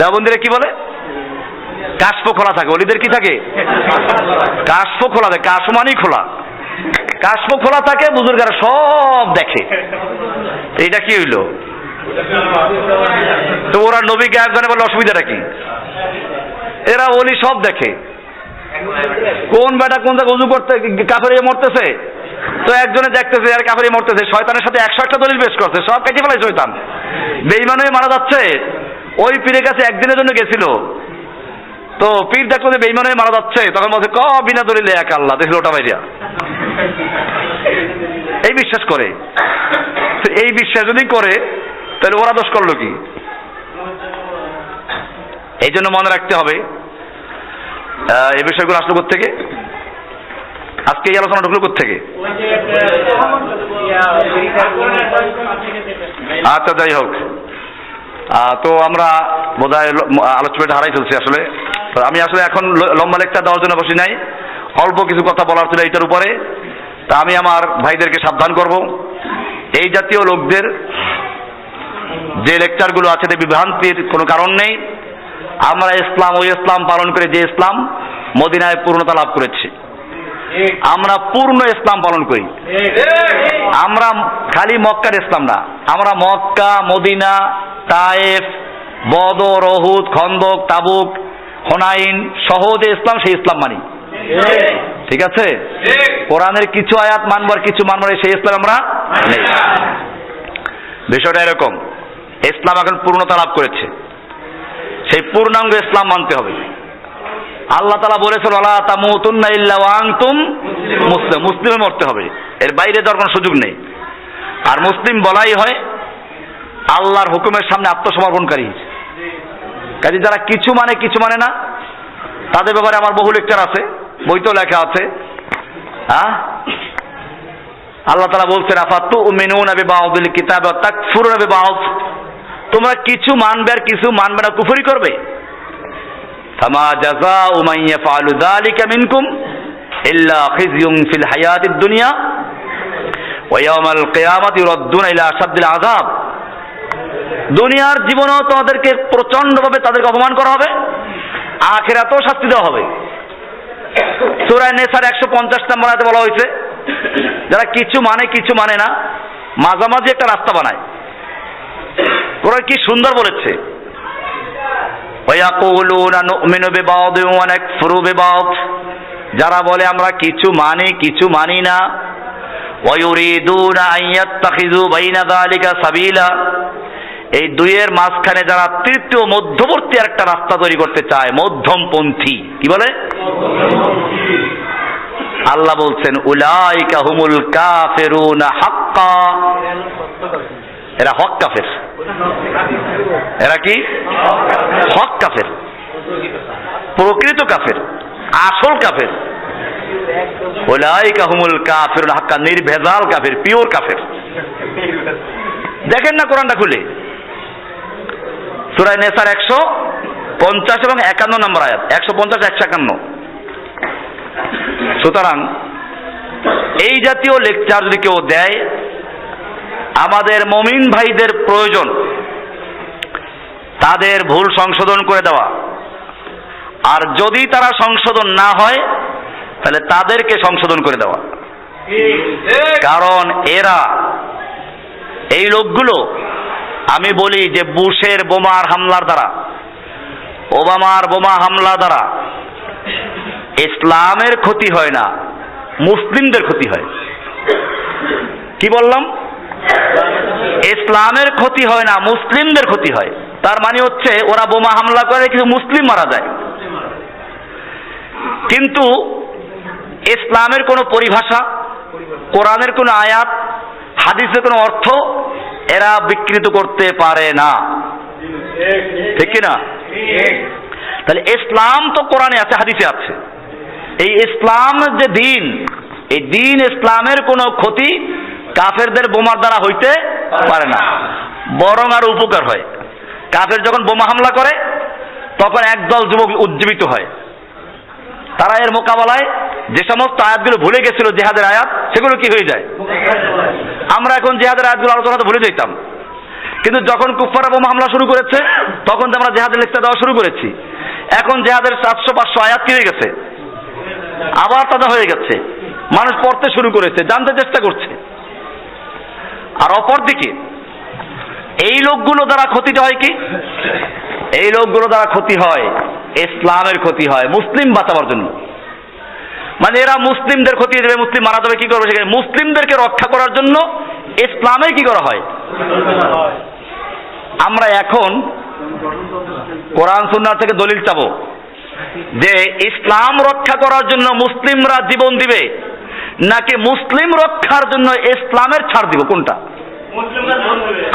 দেওবন্দিরা কি বলে, কাশফ খোলা থাকে। ওলিদের কি থাকে, কাশফ খোলা থাকে। কাশ মানেই খোলা, কাশফ খোলা থাকে, বুজুর্গরা সব দেখে। এটা কি হইলো? তো ওরা নবী গায়েব জানে বলে অসুবিধাটা কি? এরা ওলি সব দেখে। কোন বেটা কোন জায়গায় উজু করতে কাফের মরতেছে, তো একজনে দেখতেছে আর কাফের মরতেছে। শয়তানের সাথে 101টা দলিল পেশ করছে, সব কেটে ফেলাই শয়তান। বেঈমান হয়ে মারা যাচ্ছে। ওই পীরের কাছে একদিনের জন্য গেছিল, তো পীর দেখলো যে বেঈমান হয়ে মারা যাচ্ছে, তখন বলছে ক বিনা দলিলে এক আল্লাহ, দেখলো ওটা বাইরিয়া। এই বিশ্বাস করে। এই বিশ্বাস যদি করে তাহলে ওরা দোষ করলো কি? এই জন্য মনে রাখতে হবে এই বিষয়গুলো আসলো কোত্থেকে, আজকে এই আলোচনা ঢুকলো কোত্থেকে। আচ্ছা যাই হোক, তো আমরা বোধহয় আলোচনাটা হারাই ফেলছি আসলে। আমি আসলে এখন লম্বা লেকচার দেওয়ার জন্য বসি নাই, অল্প কিছু কথা বলার ছিল এইটার উপরে। তা আমি আমার ভাইদেরকে সাবধান করব, এই জাতীয় লোকদের যে লেকচারগুলো আছে বিভ্রান্তির কোনো কারণ নেই। আমরা ইসলাম ওই ইসলাম পালন করে যে ইসলাম মদিনায় পূর্ণতা লাভ করেছে, আমরা পূর্ণ ইসলাম পালন করি। আমরা খালি মক্কার ইসলাম না, আমরা মক্কা, মদিনা, তায়েফ, বদর, উহুদ, খন্দক, তাবুক, হুনাইন সহ যে ইসলাম সেই ইসলাম মানি। ঠিক আছে? কোরআনের কিছু আয়াত মানব আর কিছু মানব সেই ইসলাম আমরা নেই। বিষয়টা এরকম, ইসলাম এখন পূর্ণতা লাভ করেছে, সেই পূর্ণাঙ্গ ইসলাম মানতে হবে। আল্লাহ তাআলা বলেছেন ওয়ালা তামুতুন্না ইল্লা ওয়া আনতুম মুসলিম, মুসলিমে মরতে হবে, এর বাইরে যাওয়ার কোনো সুযোগ নেই। আর মুসলিম বলাই হয় আল্লাহর হুকুমের সামনে আত্মসমর্পণকারী। কাজে যারা কিছু মানে কিছু মানে না, তাদের ব্যাপারে আমার বহু লেকচার আছে, বইতেও লেখা আছে। আল্লাহ তাআলা বলছেন আফাতুমিনুনা বিবাউযিল কিতাব ওয়া তাকফুরুনা বিবাউয, তোমরা কিছু মানবে আর কিছু মানবে না, কুফরি করবে। ফামা জাযাউ মান ইয়াফআলু যালিকা মিনকুম ইল্লা খিযয়ুন ফিল হায়াতিদ দুনিয়া ওয়া ইয়াওমাল কিয়ামাতি ইউরাদ্দুনা ইলা আশাদ্দিল আযাব। দুনিয়ার জীবনেও তোমাদেরকে প্রচন্ডভাবে তাদেরকে অপমান করা হবে, আখিরাতেও শাস্তি দেওয়া হবে। সূরা নিসার 150 নম্বর আয়াতে বলা হয়েছে যারা কিছু মানে কিছু মানে না, মাঝামাঝি একটা রাস্তা বানায়। কোরআন কি সুন্দর বলেছে, ওয়ায়াকুলুনা নুমিনু বিবাউযিন ওয়া নাকফুরু বিবাউয, যারা বলে আমরা কিছু মানি কিছু মানি না। ওয়া ইউরিদুনা আন ইয়াত্তাখিযু বাইনা যালিকা সাবিলা, এই দুইয়ের মাঝখানে যারা তৃতীয় মধ্যবর্তী একটা রাস্তা তৈরি করতে চায়, মধ্যমপন্থী, কি বলে? আল্লাহ বলছেন উলাইকা হুমুল কাফিরুনা হাক্কা, এরা হক কাফের। এরা কি? হক কাফের, প্রকৃত কাফের, আসল কাফের। উলাইকা হুমুল কাফিরুনা হাক্কা, নির্ভেজাল কাফের, পিওর কাফের। দেখেন না কোরআনটা খুলে, সূরা নিসার 150 এবং 51 নম্বর আয়াত, 150 151। সুতরাং এই জাতীয় লেকচার যদি কেউ দেয়, আমাদের মুমিন ভাইদের প্রয়োজন তাদের ভুল সংশোধন করে দেওয়া। আর যদি তারা সংশোধন না হয় তাহলে তাদেরকে সংশোধন করে দেওয়া। কারণ এরা, এই লোকগুলো, আমি বলি যে বুশের বোমার হামলার দ্বারা, ওবামার বোমা হামলা দ্বারা ইসলামের ক্ষতি হয় না, মুসলিমদের ক্ষতি হয়। কি বললাম? ইসলামের ক্ষতি হয় না, মুসলিমদের ক্ষতি হয়। তার মানে হচ্ছে ওরা বোমা হামলা করে কিন্তু মুসলিম মারা যায়। কিন্তু ইসলামের কোনো পরিভাষা, কোরআনের কোনো আয়াত, হাদিসের কোনো অর্থ এরা বিকৃত করতে পারে না, ঠিক কি না? তাহলে ইসলাম তো কোরআনে আছে, হাদিসে আছে। এই ইসলাম যে দিন, এই দিন ইসলামের কোনো ক্ষতি কাফেরদের বোমার দ্বারা হইতে পারে না, বরং আর উপকার হয়। কাফের যখন বোমা হামলা করে তখন একদল যুবক উজ্জীবিত হয়, তারা এর মোকাবেলায় যে সমস্ত আয়াতগুলো ভুলে গেছিল জিহাদের আয়াত, সেগুলো কি হয়ে যায়? আমরা এখন জিহাদের আয়াতগুলো আলোচনা তো ভুলে যেতাম, কিন্তু যখন কুফাররা বোমা হামলা শুরু করেছে তখন তো আমরা জিহাদের লিস্টে দেওয়া শুরু করেছি। এখন জিহাদের 700-500 আয়াত কি হয়ে গেছে, আবার তাজা হয়ে গেছে, মানুষ পড়তে শুরু করেছে, জানতে চেষ্টা করছে। আর অপরদিকে এই লোকগুলো দ্বারা ক্ষতিটা হয় কি? এই লোকগুলো দ্বারা ক্ষতি হয়, ইসলামের ক্ষতি হয়, মুসলিম বাঁচাবার জন্য। মানে এরা মুসলিমদের ক্ষতি দেবে, মুসলিম মারা যাবে, কি করবে সেখানে? মুসলিমদেরকে রক্ষা করার জন্য ইসলামে কি করা হয়? আমরা এখন কোরআন সুন্নাহ থেকে দলিল চাবো যে ইসলাম রক্ষা করার জন্য মুসলিমরা জীবন দিবে, নাকি মুসলিম রক্ষার জন্য ইসলামের ছাড় দিব, কোনটা?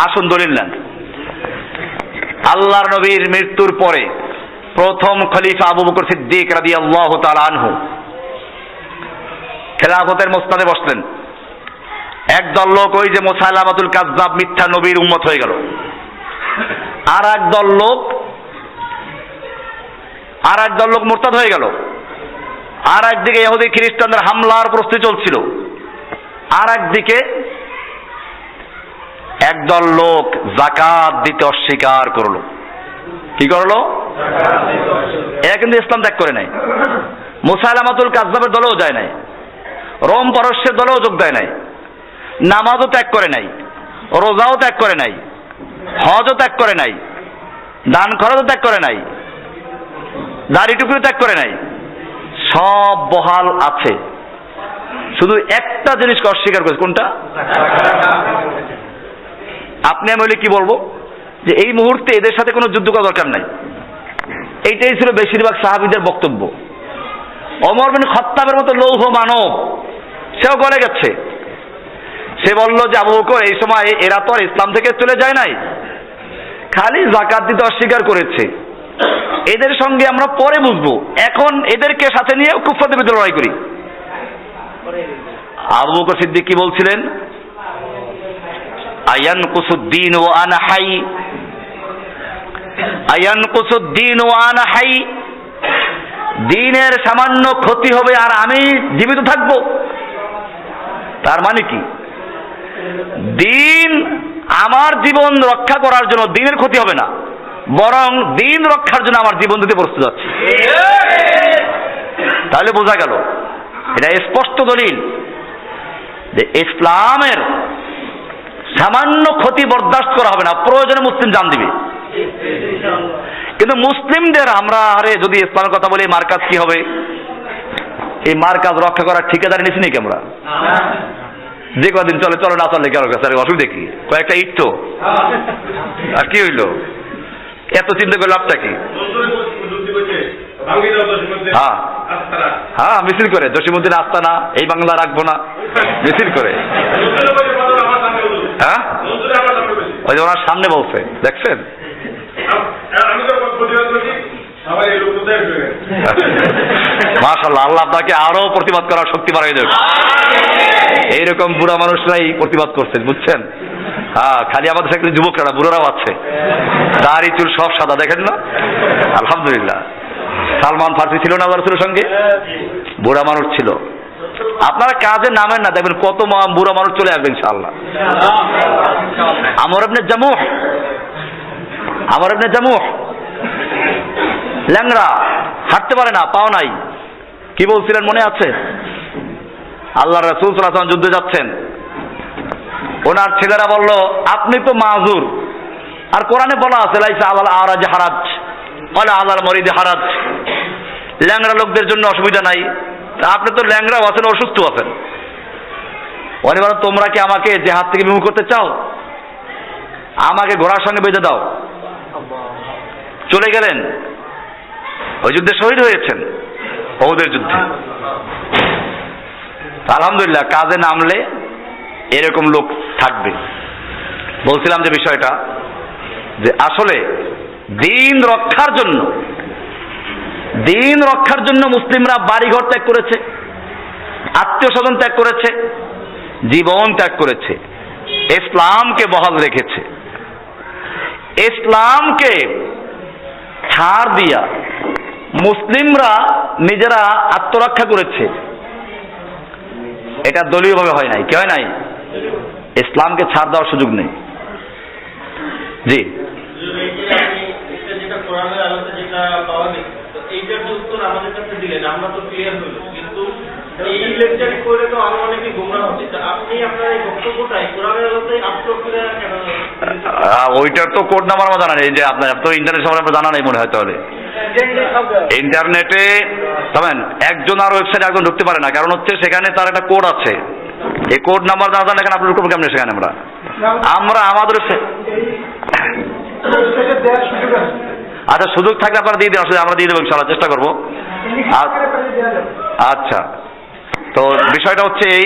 আসুন দলিল নেন। আল্লাহর নবীর মৃত্যুর পরে প্রথম খলিফা আবু বকর সিদ্দিক রাদিয়াল্লাহু তাআলা আনহু খেলাফতের মসনদে বসলেন। একদল লোক, ওই যে মুসাইলামাতুল কাযযাব মিথ্যা নবীর উম্মত হয়ে গেল। আর একদল লোক মুরতাদ হয়ে গেল। আর একদিকে ইহুদি খ্রিস্টানদের হামলার প্রস্তুতি চলছিল। আর একদিকে একদল লোক যাকাত দিতে অস্বীকার করলো। কি করলো? এরা কিন্তু ইসলাম ত্যাগ করে নাই, মুসাইলামাতুল কাযযাবের দলেও যায় নাই, রোম পারস্যের দলেও যোগ দেয় নাই, নামাজও ত্যাগ করে নাই, রোজাও ত্যাগ করে নাই, হজও ত্যাগ করে নাই, দান খরচও ত্যাগ করে নাই, দাড়ি টুপিও ত্যাগ করে নাই, সব বহাল আছে। শুধু একটা জিনিসকে অস্বীকার করেছে, কোনটা? আপনি আমি বলি কি বলবো যে এই মুহূর্তে এদের সাথে কোনো যুদ্ধ করার দরকার নাই। এইটাই ছিল বেশিরভাগ সাহাবীদের বক্তব্য। ওমর বিন খাত্তাবের মতো লৌহ মানব, সেও গলে গেছে। সে বলল যে আবু বকর, এই সময় এরা তো আর ইসলাম থেকে চলে যায় নাই, খালি যাকাত দিতে অস্বীকার করেছে, এদের সঙ্গে আমরা পরে বুঝবো, এখন এদেরকে সাথে নিয়ে কুফফারদের বিরুদ্ধে লড়াই করি। আবু বকর সিদ্দিক কি বলছিলেন? আয়ানকুসুদ্দিন ওয়া আনা হাই, আয়ানকুসুদ্দিন ওয়া আনা হাই, দ্বীনের সামান্য ক্ষতি হবে আর আমি জীবিত থাকব। তার মানে কি? দ্বীন আমার জীবন রক্ষা করার জন্য দ্বীনের ক্ষতি হবে না, বরং দ্বীন রক্ষার জন্য আমার জীবন দিতে প্রস্তুত আছে। তাহলে বোঝা গেল, এটা স্পষ্ট দলিল যে ইসলামের সামান্য ক্ষতি বরদাস্ত করা হবে না, প্রয়োজনে মুসলিম জান দিবে। কিন্তু মুসলিমদের আমরা যদি ইসলামের কথা বলি, মার্কাজ কি হবে? এই মার্কাজ রক্ষা করার ঠিকাদারি নিছি নাকি আমরা? যে কদিন চলে চলো, না চলে কেন কাছে অসুবিধা কি? কয়েকটা ইট তো, আর কি হইলো? এত চিন্তা করে লাভটা কি? হ্যাঁ, মিছিল করে জসিমউদ্দিন আস্তানা এই বাংলা রাখবো না, মিছিল করে। হ্যাঁ, ওই যে ওনার সামনে বলছে, দেখছেন? মাশাআল্লাহ, আল্লাহ আপনাকে আরো প্রতিবাদ করার শক্তি বাড়াই দেবে। এইরকম বুড়া মানুষরাই প্রতিবাদ করছেন, বুঝছেন? হ্যাঁ, খালি আমাদের সাথে যুবকরা, বুড়ারাও আছে, দাড়ি চুল সব সাদা, দেখেন না? আলহামদুলিল্লাহ। সালমান ফার্সি ছিল না রাসূলের সঙ্গে? বুড়া মানুষ ছিল। আপনারা কাজে নামেন না, দেখবেন কত বুড়া মানুষ চলে আসবে ইনশাআল্লাহ। আমর ইবনে জামুহ ল্যাংড়া, হাঁটতে পারে না, পাও নাই। কি বলছিলেন মনে আছে? আল্লাহ রাসূল সাল্লাল্লাহু আলাইহি ওয়াসাল্লাম যুদ্ধে যাচ্ছেন, ওনার ছেলেরা বলল আপনি তো মাযুর, আর কোরআনে বলা আছে লাইসা আলাল আরাজ হারাজ ওয়ালা আলাল মরিদ হারাজ, ল্যাংড়া লোকদের জন্য অসুবিধা নাই। আপনি তো ল্যাংড়া আছেন, অসুস্থ আছেন। উনি বলেন তোমরা কি আমাকে জিহাদ থেকে বিমুখ করতে চাও? আমাকে ঘোড়ার সঙ্গে বেঁধে দাও। চলে গেলেন, ওই যুদ্ধে শহীদ হয়েছেন, উহুদের যুদ্ধে। আলহামদুলিল্লাহ কাজে নামলে এরকম লোক থাকবে। বলছিলাম যে বিষয়টা যে আসলে দিন রক্ষার জন্য মুসলিমরা বাড়িঘর ত্যাগ করেছে, আত্মীয় স্বজন ত্যাগ করেছে, জীবন ত্যাগ করেছে, ইসলামকে বহাল রেখেছে। ইসলামকে ছাড় দিয়া মুসলিমরা নিজেরা আত্মরক্ষা করেছে। এটা দলীয়ভাবে হয় নাই, কি হয় নাই? ইসলামকে ছাড় দেওয়ার সুযোগ নেই। জি, ওইটার তো কোড নাম্বার আমার জানা নেই, যে আপনার তো ইন্টারনেট সম্পর্কে জানা নেই মনে হয়। তাহলে ইন্টারনেটে তবেন একজন আর ওয়েবসাইটে একজন ঢুকতে পারে না, কারণ হচ্ছে সেখানে তার একটা কোড আছে। এই কোড নাম্বার না জানলে এখানে আপনি ঢুকবো কেমন? সেখানে আমরা আমাদের আচ্ছা সুযোগ থাকলে আপনারা দিয়ে দিন, আসলে আমরা দিয়ে দেবো ইনশাআল্লাহ, চেষ্টা করবো। আচ্ছা, তো বিষয়টা হচ্ছে এই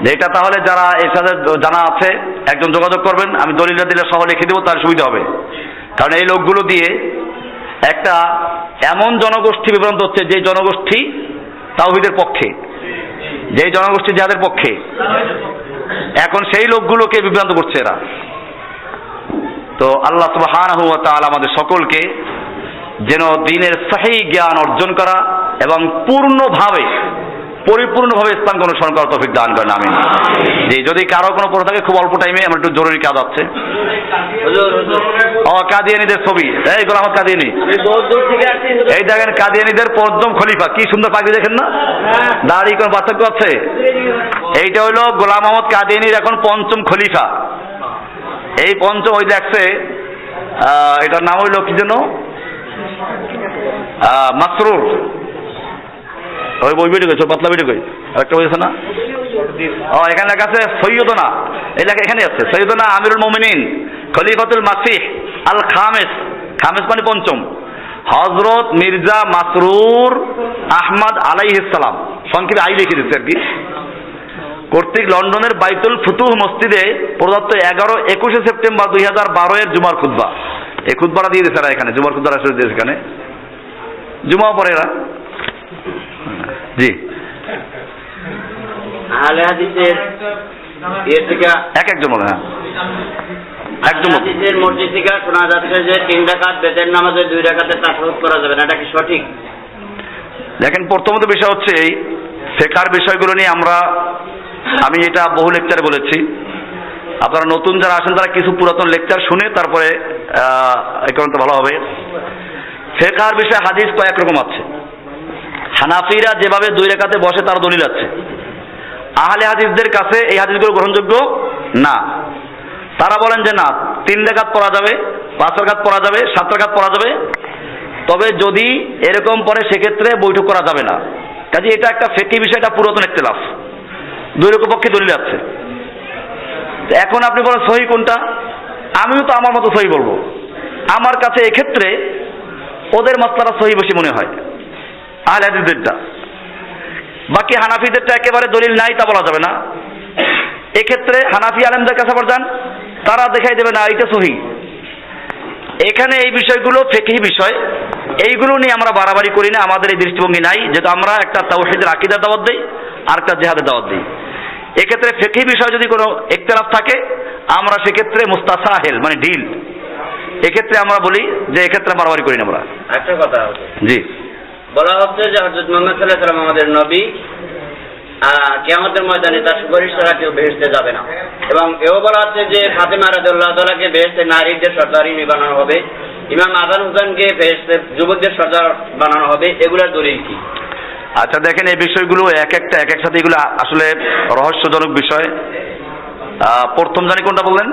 যে এটা তাহলে যারা এর সাথে জানা আছে একজন যোগাযোগ করবেন, আমি দলিলটা দিলে সহ লিখে দেবো, তার সুবিধা হবে। কারণ এই লোকগুলো দিয়ে একটা এমন জনগোষ্ঠী বিভ্রান্ত হচ্ছে, যে জনগোষ্ঠী তাওহীদের পক্ষে, যে জনগোষ্ঠী যাদের পক্ষে, এখন সেই লোকগুলোকে বিভ্রান্ত করছে এরা। তো আল্লাহ সুবহানাহু ওয়া তাআলা আমাদের সকলকে যেন দ্বীনের সহিহ জ্ঞান অর্জন করা এবং পরিপূর্ণভাবে ইসলামকে অনুসরণ করার তৌফিক দান করেন, আমিন। জি, যদি কারো কোনো প্রশ্ন থাকে খুব অল্প টাইমে, আমার একটু জরুরি কাজ আছে। কাদিয়ানীদের ছবি, এই গোলাম কাদিয়ানী, এই দেখেন কাদিয়ানীদের পঞ্চম খলিফা, কি সুন্দর পাগড়ি দেখেন না? দাড়ি কোন পার্থক্য আছে? এইটা হইলো গোলাম আহমদ কাদিয়ানীর এখন পঞ্চম খলিফা। এই পঞ্চম, ওই দেখছে এটার নাম হইল কি যেন, মাসরুর, ওই বই বেটে গেছে, পাতলা বেটে গই একটা বইছে না? এখানে লেখা আছে সৈয়দনা, এই লেখা এখানে আছে সৈয়দনা আমিরুল মুমিনিন খলিফাতুল মাসিহ আল খামেস, খামেস মানে পঞ্চম, হযরত মির্জা মাসরুর আহমদ আলাইহিস সালাম, সংক্ষেপে আই লিখে দিচ্ছে আর কি, কর্তৃক লন্ডনের বাইতুল ফুতুহ মসজিদে প্রদত্ত 11-21 সেপ্টেম্বর 2012 এর জুমার খুতবা। এই খুতবাটা দিয়ে দিয়েছে এখানে, জুমার খুতবাটা শুরু দিয়েছে এখানে, জুমা পড়ে এরা। জি, আহলে হাদিসের এর থেকে একজন বলে, হ্যাঁ একদম হাদিসের মসজিদ থেকে শোনা যাচ্ছে যে 3 রাকাত বেতের নামাজে 2 রাকাতে তাশাহুদ করা যাবে না, এটা কি সঠিক? দেখেন, প্রথমত বিষয় হচ্ছে এই ফিকহের বিষয়গুলো নিয়ে আমি এটা বহু লেকচারে বলেছি। আপনারা নতুন যারা আসেন তারা কিছু পুরাতন লেকচার শুনে তারপরে এই কারণে তো ভালো হবে। ফিকহের বিষয়ে হাদিস কয়েক রকম আছে। হানাফিরা যেভাবে 2 রাকাতে বসে তার দলিল আছে, আহলে হাদিসদের কাছে এই হাদিসগুলো গ্রহণযোগ্য না। তারা বলেন যে না, 3 রাকাত পড়া যাবে, 5 রাকাত পড়া যাবে, 7 রাকাত পড়া যাবে, তবে যদি এরকম পরে সেক্ষেত্রে বৈঠক করা যাবে না। কাজে এটা একটা ফিকহি বিষয়, এটা পুরাতন ইখতিলাফ, 2 রকম পক্ষে দলিল আছে। এখন আপনি বলেন সহি কোনটা? আমিও তো আমার মতো সহি বলবো। আমার কাছে এক্ষেত্রে ওদের মাসলাটা সহি বেশি মনে হয়, আহলে হাদিসদেরটা। বাকি হানাফিদেরটা একেবারে দলিল নাই তা বলা যাবে না। এক্ষেত্রে হানাফি আলেমদের কাছে আবার যান, তারা দেখাই দেবে না এটা সহি। এখানে এই বিষয়গুলো ফিকহি বিষয়, এইগুলো নিয়ে আমরা বাড়াবাড়ি করি না, আমাদের এই দৃষ্টিভঙ্গি নাই, যেহেতু আমরা একটা তাওহীদের আকীদার দাওয়াত দিই আর একটা জিহাদের দাওয়াত দিই। এক্ষেত্রে ফিকহি বিষয় যদি কোনো ইখতিলাফ থাকে, আমরা সেক্ষেত্রে মুস্তাসাহিল মানে ডিল, এক্ষেত্রে আমরা বলি যে এক্ষেত্রে বাড়াবাড়ি করি না আমরা। একটা কথা জি, বলা হচ্ছে যে হযরত মুহাম্মদ সাল্লাল্লাহু আলাইহি ওয়াসাল্লাম আমাদের নবী, কিয়ামতের ময়দানে তার সুপারিশ ছাড়া কেউ বেহেশতে যাবে না, এবং এও বলা হচ্ছে যে ফাতেমা রাদিয়াল্লাহু তাআলাকে বেহেশতে নারীদের সর্দারিনী বানানো হবে, ইমাম আযান হোসেনকে বেহেশতে যুবকদের সর্দার বানানো হবে, এগুলোর দলিল কি? আচ্ছা দেখেন, এই বিষয়গুলো এক এক সাথে এগুলো আসলে রহস্যজনক বিষয়। প্রথম জানি কোনটা বললেন?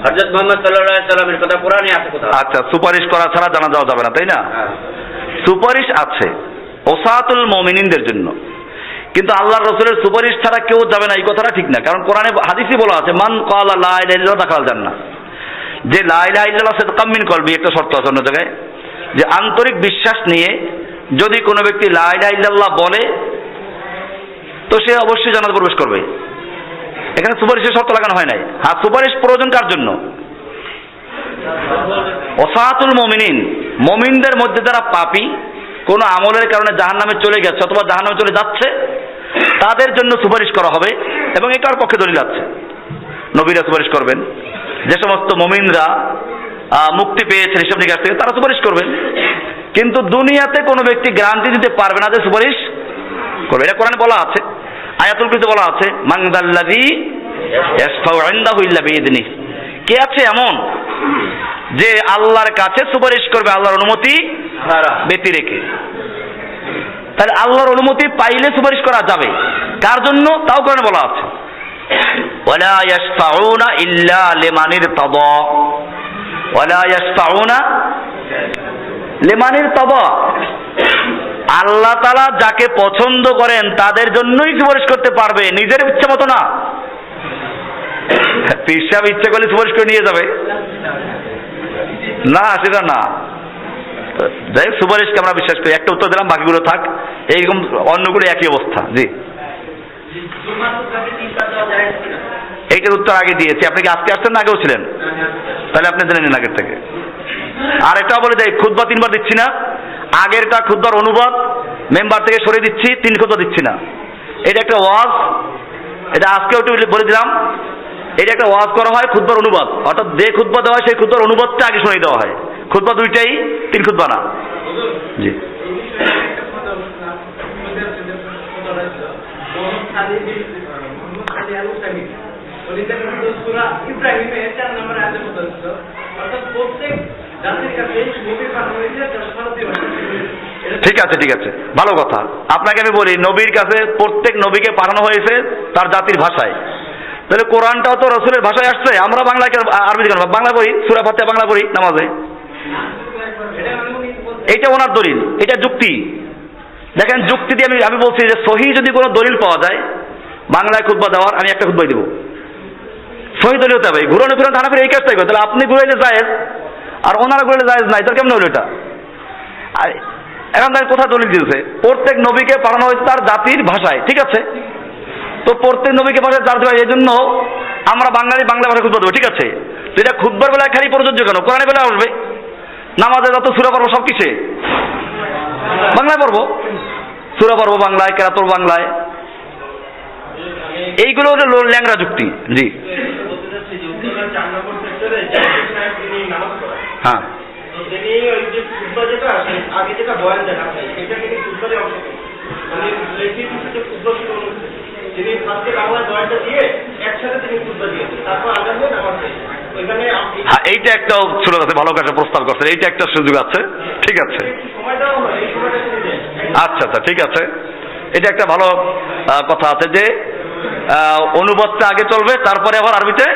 হযরত মুহাম্মদ সাল্লাল্লাহু আলাইহি ওয়াসাল্লামের কথা কোরআনে আছে কোথাও? আচ্ছা, সুপারিশ করা ছাড়া জানা যাওয়া যাবে না, তাই না? সুপারিশ আছে ওসাতুল মুমিনিনদের জন্য, কিন্তু আল্লাহর রাসূলের সুপারিশ ছাড়া কেউ যাবে না, এই কথাটা ঠিক না। কারণ কোরআনে হাদিসে বলা আছে মান ক্বালা লা ইলাহা ইল্লাল্লাহ দাখালাল জান্নাহ, যে লা ইলাহা ইল্লাল্লাহ সিদকাম মিন কলবি, একটা শর্ত আছে অন্য জায়গায়, যে আন্তরিক বিশ্বাস নিয়ে যদি কোনো ব্যক্তি লা ইলাহা ইল্লাল্লাহ বলে তো সে অবশ্যই জান্নাতে প্রবেশ করবে। এখানে সুপারিশের শর্ত লাগানো হয় নাই। হ্যাঁ, সুপারিশ প্রয়োজন কার জন্য? ওসাতুল মুমিনিন, মুমিনদের মধ্যে যারা পাপী, কোনো আমলের কারণে জাহান্নামে চলে গেছে অথবা জাহান্নামে চলে যাচ্ছে, তাদের জন্য সুপারিশ করা হবে। এবং এটার পক্ষে দলিল আছে, নবীরা সুপারিশ করবেন। যে সমস্ত মুমিনরা মুক্তি পেয়েছেন এসব নিকাশ থেকে, তারা সুপারিশ করবেন। কিন্তু দুনিয়াতে কোনো ব্যক্তি গ্যারান্টি দিতে পারবে না যে সুপারিশ করবে। এটা কোরআনে বলা আছে, আয়াতুল কুরসিতে বলা আছে, মান যাল্লাযী ইয়াশফাউ ইনদাহু ইল্লা বিইذনিহি। কে আছে এমন যে আল্লাহর কাছে সুপারিশ করবে আল্লাহর অনুমতি ব্যতি রেখে? তাহলে আল্লাহর অনুমতি পাইলে সুপারিশ করা যাবে। কার জন্য? তাও কোরআনে বলা আছে, ওয়ালা ইয়াশফাউনা ইল্লা লিমান ইরতাদা, ওয়ালা ইয়াশফাউনা লিমান ইরতাদা। আল্লাহ তাআলা যাকে পছন্দ করেন তাদের জন্যই সুপারিশ করতে পারবে, নিজের ইচ্ছা মতো না। পীর সাহেব ইচ্ছা করলে সুপারিশ করে নিয়ে যাবে না, সেটা না। যাই হোক, সুপারিশকে আমরা বিশ্বাস করি। একটা উত্তর দিলাম, বাকিগুলো থাক। এইরকম অন্যগুলো একই অবস্থা। জি, এইটার উত্তর আগে দিয়েছি। আপনি কি আজকে আসছেন না আগেও ছিলেন? তাহলে আপনি জেনে নিন আগের থেকে। আর এটাও বলে যাই, খুতবা 3 বার দিচ্ছি না। আগেরটা খুতবার অনুবাদ মেম্বার থেকে সরিয়ে দিচ্ছি, 3 খুতবা দিচ্ছি না। এটা একটা ওয়াজ, এটা আজকেও একটু বলে দিলাম। এটা একটা ওয়াজ করা হয়, খুতবার অনুবাদ, অর্থাৎ যে খুতবা দেওয়া হয় সেই খুতবার অনুবাদটা আগে শুনিয়ে দেওয়া হয়। খুতবা 2টাই, 3 খুতবা না। জি, ঠিক আছে, ঠিক আছে, ভালো কথা। আপনাকে আমি বলি, নবীর কাছে প্রত্যেক নবীকে পাঠানো হয়েছে তার জাতির ভাষায়। তাহলে কোরআনটাও তো রসুলের ভাষায় আসছে। আমরা বাংলায় আরবি কেন? বাংলা পড়ি, সূরা ফাতিহা বাংলা পড়ি নামাজে। এইটা ওনার দলিল, এটা যুক্তি। দেখেন, যুক্তি দিয়ে আমি বলছি যে সহি যদি কোনো দলিল পাওয়া যায় বাংলায় খুতবা দেওয়ার, আমি একটা খুতবাই দেবো। সহি দলিল হতে হবে। ঘুরানো ফিরানো থানা ফিরে এই কাজটাই করে। তাহলে আপনি ঘুরাইলে জায়েজ আর ওনারা ঘুরাইলে জায়েজ নাই, তার কেমন হলো এটা? আর এখন তার কোথায় দলিল দিয়েছে? প্রত্যেক নবীকে পাঠানো হয়েছে তার জাতির ভাষায়, ঠিক আছে? তো প্রত্যেক নবীকে ভাষায় তার ভাষায়, এই জন্য আমরা বাঙালি বাংলা ভাষায় খুতবা দেবো, ঠিক আছে? তো এটা খুতবার বেলায় খালি প্রযোজ্য কেন? কোরআনের বেলায় আসবে। নামাজে যত সূরা পড়বো সব কিসে? বাংলায় পড়বো। সূরা পড়বো বাংলায়, কেরাত পড়বো বাংলায়। এইগুলো হলো ল্যাংড়া যুক্তি। জি, হ্যাঁ, এইটা একটা সুযোগ আছে, ভালো কাছে প্রস্তাব করছেন, এইটা একটা সুযোগ আছে, ঠিক আছে। আচ্ছা আচ্ছা, ঠিক আছে। এটা একটা ভালো কথা আছে যে অনুবাদটা আগে চলবে, তারপরে আবার আরবিতে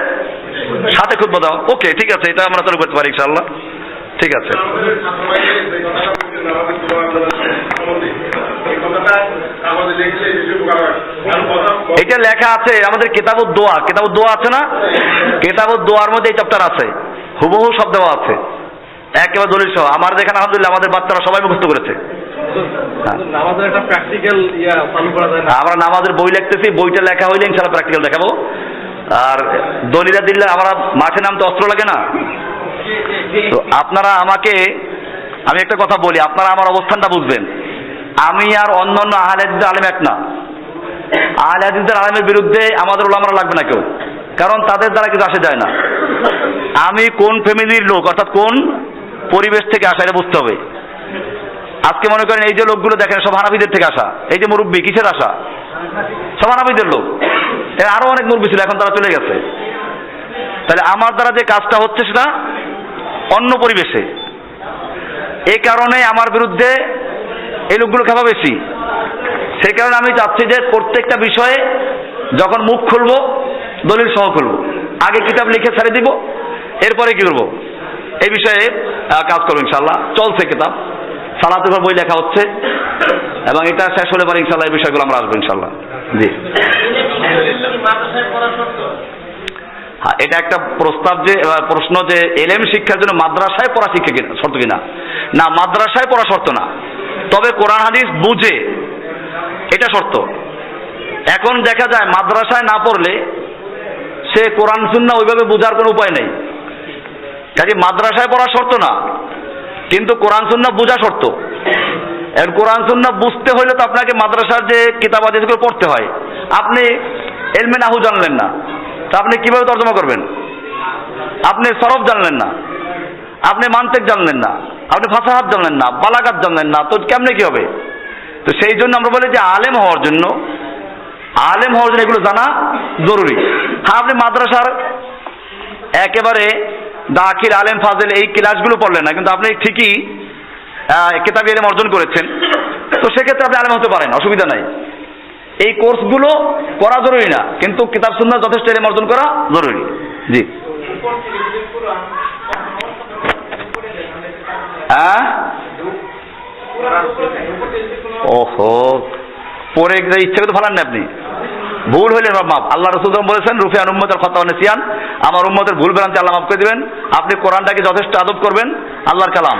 সাথে খুতবা দাও। ওকে, ঠিক আছে, এটা আমরা চালু করতে পারি ইনশাআল্লাহ। ঠিক আছে। এটা লেখা আছে আমাদের কিতাবুদ দোয়া। কিতাবুদ দোয়া আছে না? কিতাবুদ দোয়ার মধ্যে এই চ্যাপ্টার আছে, হুবহু সব দেওয়া আছে, একেবারে দলিল সহ। আমার যেখানে আলহামদুলিল্লাহ আমাদের বাচ্চারা সবাই মুখস্থ করেছে। নামাজের একটা প্র্যাকটিক্যাল চালু করা যায় না? আমরা নামাজের বই লিখতেছি, বইটা লেখা হইলে ইনশাআল্লাহ প্র্যাকটিক্যাল দেখাবো। আর দলিলা দিল্লা আমরা মাঠে নামতে অস্ত্র লাগে না। তো আপনারা আমি একটা কথা বলি, আপনারা আমার অবস্থানটা বুঝবেন। আমি আর অন্যান্য আহলে হাদিসের আলেম এক না। আহলে হাদিসের আলেমের বিরুদ্ধে আমাদের ওলামারা লাগবে না কেউ, কারণ তাদের দ্বারা কিছু আসে যায় না। আমি কোন ফ্যামিলির লোক, অর্থাৎ কোন পরিবেশ থেকে আসা, এটা বুঝতে হবে। আজকে মনে করেন এই যে লোকগুলো দেখেন সব হানাফিদের থেকে আসা। এই যে মুরব্বী, কিসের আসা? সব হানাফিদের লোক। এর আরো অনেক মুরব্বী ছিল, এখন তারা চলে গেছে। তাহলে আমার দ্বারা যে কাজটা হচ্ছে সেটা অন্য পরিবেশে। এই কারণে আমার বিরুদ্ধে এই লোকগুলো খেপা বেশি। সেই কারণে আমি চাচ্ছি যে প্রত্যেকটা বিষয়ে যখন মুখ খুলবো দলিল সহ খুলবো। আগে কিতাব লিখে ছেড়ে দিব, এরপরে কি করবো এই বিষয়ে কাজ করবো ইনশাল্লাহ। চলছে কিতাব, সালাতের উপর বই লেখা হচ্ছে, এবং এটা শেষ হলে পরে ইনশাল্লাহ এই বিষয়গুলো আমরা আসবো ইনশাল্লাহ। জি, হ্যাঁ, এটা একটা প্রস্তাব যে প্রশ্ন যে এলেম শিক্ষার জন্য মাদ্রাসায় পড়া শিক্ষা কিনা শর্ত কিনা? না, মাদ্রাসায় পড়া শর্ত না, তবে কোরআন হাদিস বুঝে এটা শর্ত। এখন দেখা যায় মাদ্রাসায় না পড়লে সে কোরআন সুন্নাহ ওইভাবে বোঝার কোনো উপায় নেই। কাজে মাদ্রাসায় পড়া শর্ত না, কিন্তু কোরআন সুন্নাহ বোঝা শর্ত। এখন কোরআন সুন্নাহ বুঝতে হলে তো আপনাকে মাদ্রাসার যে কিতাব হাদিসগুলো পড়তে হয়। আপনি ইলমে নাহু জানলেন না, তা আপনি কিভাবে তর্জমা করবেন? আপনি সরফ জানলেন না, আপনি মান্তিক জানলেন না, আপনি ফাসাহাত জানলেন না, বালাগাত জানলেন না, তো কেমনে কি হবে? তো সেই জন্য আমরা বলি যে আলেম হওয়ার জন্য এগুলো জানা জরুরি। হ্যাঁ, আপনি মাদ্রাসার একেবারে দাখিল, আলেম, ফাজিল এই ক্লাসগুলো পড়লেন না, কিন্তু আপনি ঠিকই কিতাবী ইলম অর্জন করেছেন, তো সেক্ষেত্রে আপনি আলেম হতে পারেন, অসুবিধা নাই। এই কোর্সগুলো করা জরুরি না, কিন্তু কিতাব সুন্নাহ যথেষ্ট ইলম অর্জন করা জরুরি। জি, হ্যাঁ, ওহো, পরে ইচ্ছে করতে ভালান না আপনি, ভুল হইলে মাপ। আল্লাহ রাসূল বলেছেন রুফিয়ান উম্মতের খাতা ওয়া নিসিয়ান, আমার উম্মতের ভুল ভ্রান্তি আল্লাহ মাফ করে দিবেন। আপনি কোরআনটাকে যথেষ্ট আদব করবেন, আল্লাহর কালাম,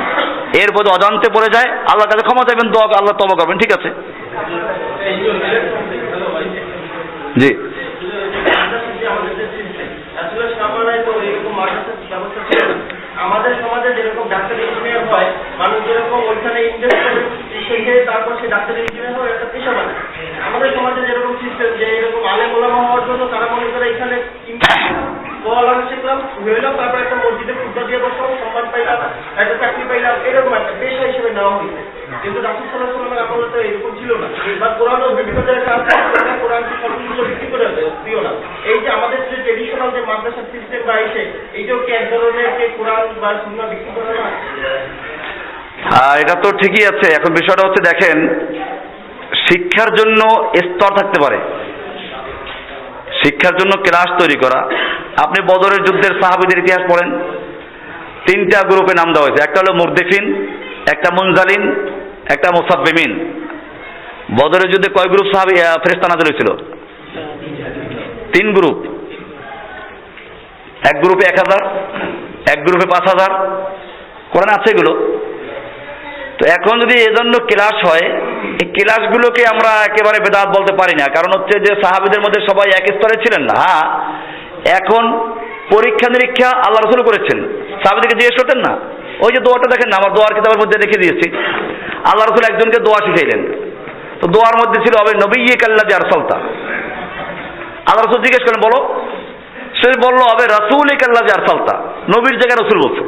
এর প্রতি অজান্তে পড়ে যায় আল্লাহর কাছে ক্ষমা চাইবেন, দোয়া আল্লাহ তওবা করবেন, ঠিক আছে। জি, আমাদের সমাজে যেরকম ডাক্তার ইঞ্জিনিয়ার হয়, মানুষ যেরকম ওইখানে ইনভেস্ট করে শিখে তারপর সে ডাক্তার ইঞ্জিনিয়ার হয়, একটা পেশা বানায়। আমাদের সমাজে যেরকম সিস্টেম যে এরকম আলেম ওলামা হওয়ার জন্য তারা মনে করে এখানে পড়ালেখা শিখলাম, হইলাম, তারপর একটা মসজিদে খুতবা দিয়ে বসলাম, সম্মান পাইলাম, একটা চাকরি পাইলাম, এরকম একটা পেশা হিসেবে নেওয়া হয়েছে। কিন্তু রাসূল সাল্লাল্লাহু আলাইহি ওয়াসাল্লামের আমলে তো এরকম ছিল না। বা কোরআনও বিভিন্ন জায়গায় কাজ করে, কোরআনকে সর্বমূল্য বিক্রি করে দিও না। এই যে আমাদের যে ট্রেডিশনাল যে মাদ্রাসার সিস্টেম বা এসে এইটাও কি এক ধরনের যে কোরআন বা সুন্নাহ বিক্রি করা না? এটা তো ঠিকই আছে। এখন বিষয়টা হচ্ছে, দেখেন, শিক্ষার জন্য স্তর থাকতে পারে, শিক্ষার জন্য ক্লাস তৈরি করা। আপনি বদরের যুদ্ধের সাহাবীদের ইতিহাস পড়েন, 3টা গ্রুপে নাম দেওয়া হয়েছে। একটা হলো মুরদিফিন, একটা মুনজালিন, একটা মুসাব্বিমিন। বদরের যুদ্ধে কয় গ্রুপ সাহাবী ফেরেশতা নাযিল হয়েছিল? 3 গ্রুপ। এক গ্রুপে 1000, এক গ্রুপে 5000, কোরআনে আছে এগুলো। তো এখন যদি এজন্য ক্লাস হয়, এই ক্লাসগুলোকে আমরা একেবারে বেদাত বলতে পারি না, কারণ হচ্ছে যে সাহাবীদের মধ্যে সবাই এক স্তরে ছিলেন না। হ্যাঁ, এখন পরীক্ষা নিরীক্ষা আল্লাহ রাসূল করেছেন, সাহাবীদেরকে জিজ্ঞেস করতেন না। ওই যে দোয়াটা দেখেন না, আমার দোয়ার কিতাবের মধ্যে রেখে দিয়েছি। আল্লাহ রাসূল একজনকে দোয়া শিখাইলেন, তো দোয়ার মধ্যে ছিল হবে নবিয়্যিকাল্লাযী আরসালতা। আল্লাহ রাসূল জিজ্ঞেস করেন, বলো। সে বলল হবে রাসূলিকাল্লাযী আরসালতা, নবীর জায়গায় রাসূল বলছে।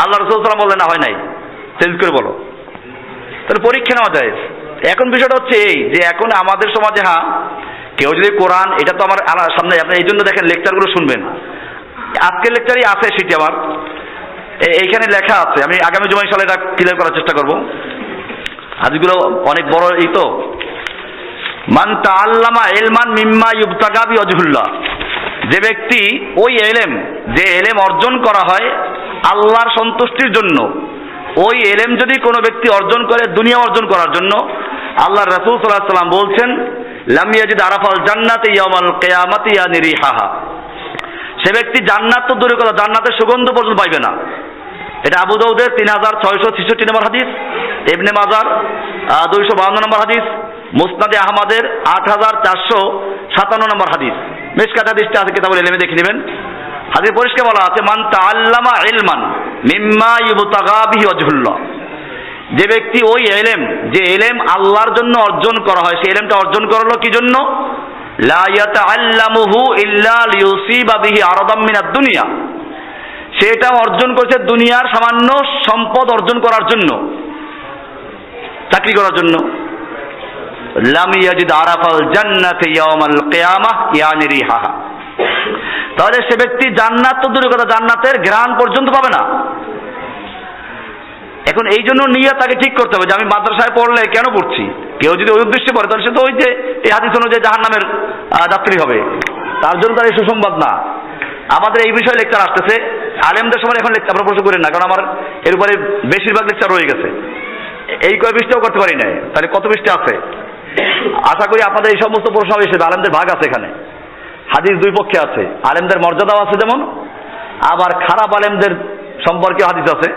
আল্লাহ রাসূল সাল্লাল্লাহু আলাইহি ওয়াসাল্লাম বললেন, না হয় নাই, চেঞ্জ করে বলো। তাহলে পরীক্ষা নেওয়া যায়। এখন বিষয়টা হচ্ছে এই যে এখন আমাদের সমাজে, হ্যাঁ, কেউ যদি কোরআন, এটা তো আমার সামনে, আপনি এই জন্য দেখেন লেকচারগুলো শুনবেন। আজকের লেকচারই আছে সেটি আমার এইখানে লেখা আছে, আমি আগামী জুমায় ইনশাআল্লাহ এটা ক্লিয়ার করার চেষ্টা করব। হাদিসগুলো অনেক বড়। এই তো মান তাআল্লামা ইলমান মিম্মা ইবতাগা বিওয়াজহিল্লাহ, যে ব্যক্তি ওই এলেম, যে এলেম অর্জন করা হয় আল্লাহর সন্তুষ্টির জন্য, ওই এলেম যদি কোনো ব্যক্তি অর্জন করে দুনিয়া অর্জন করার জন্য, আল্লাহর রাসূল সাল্লাল্লাহু আলাইহি ওয়াসাল্লাম বলছেন লাম ইয়াজিদ আরাফাল জান্নাতি ইয়াউমাল কিয়ামাতি ইয়ানি রিহাহা, সে ব্যক্তি জান্নাত তো দূরের কথা, জান্নাতের সুগন্ধ পর্যন্ত পাইবে না। এটা আবু দাউদের 3666 নম্বর হাদিস, ইবনে মাজার 252 নম্বর হাদিস, মুসনাদে আহমদের 8457 নম্বর হাদিস, মিশকাত হাদিসটা আছে কিতাবুল ইলমে দেখে নেবেন। হাদিস পরিষ্কার বলা আছে মান তাআল্লামা ইলমান মিম্মা ইবতাগা বিহি ওয়াজহুল্লাহ, যে ব্যক্তি ওই এলেম, যে এলেম আল্লাহর জন্য অর্জন করা হয়, সেই এলেমটা অর্জন করলো কি জন্য? লা ইয়াতাআল্লামুহু ইল্লা লিয়ুসিবা বিহি আরাদাম মিনাদ দুনিয়া, সেটা অর্জন করেছে দুনিয়ার সামান্য সম্পদ অর্জন করার জন্য, চাকরি করার জন্য। লাম ইয়াজিদ আরাফাল জান্নাতি ইয়াউমাল কিয়ামাহ ইয়ানি রিহাহা, তাহলে সে ব্যক্তি জান্নাত তো দূরের কথা, জান্নাতের ঘ্রাণ পর্যন্ত পাবে না। এখন এই জন্য নিয়ত তাকে ঠিক করতে হবে যে আমি মাদ্রাসায় পড়লে কেন পড়ছি। কেউ যদি ওই উদ্দেশ্যে পড়ে তাহলে সে তো ওই যে এই হাদিস অনুযায়ী জাহান্নামের যাত্রী হবে, তার জন্য তার এই সুসংবাদ না। আমাদের এই বিষয়ে লেকচার আসতেছে, আলেমদের সময় এখন লেকচার আপনারা প্রশ্ন করেন না, কারণ আমার এর উপরে বেশিরভাগ লেকচার রয়ে গেছে। এই কয় পৃষ্ঠাও করতে পারি নাই, তাহলে কত পৃষ্ঠা আছে? আশা করি আপনাদের এই সমস্ত প্রশ্ন হবে, আলেমদের ভাগ আছে এখানে। হাদিস দুই পক্ষে আছে, আলেমদের মর্যাদাও আছে যেমন, আবার খারাপ আলেমদের সম্পর্কে হাদিস আছে।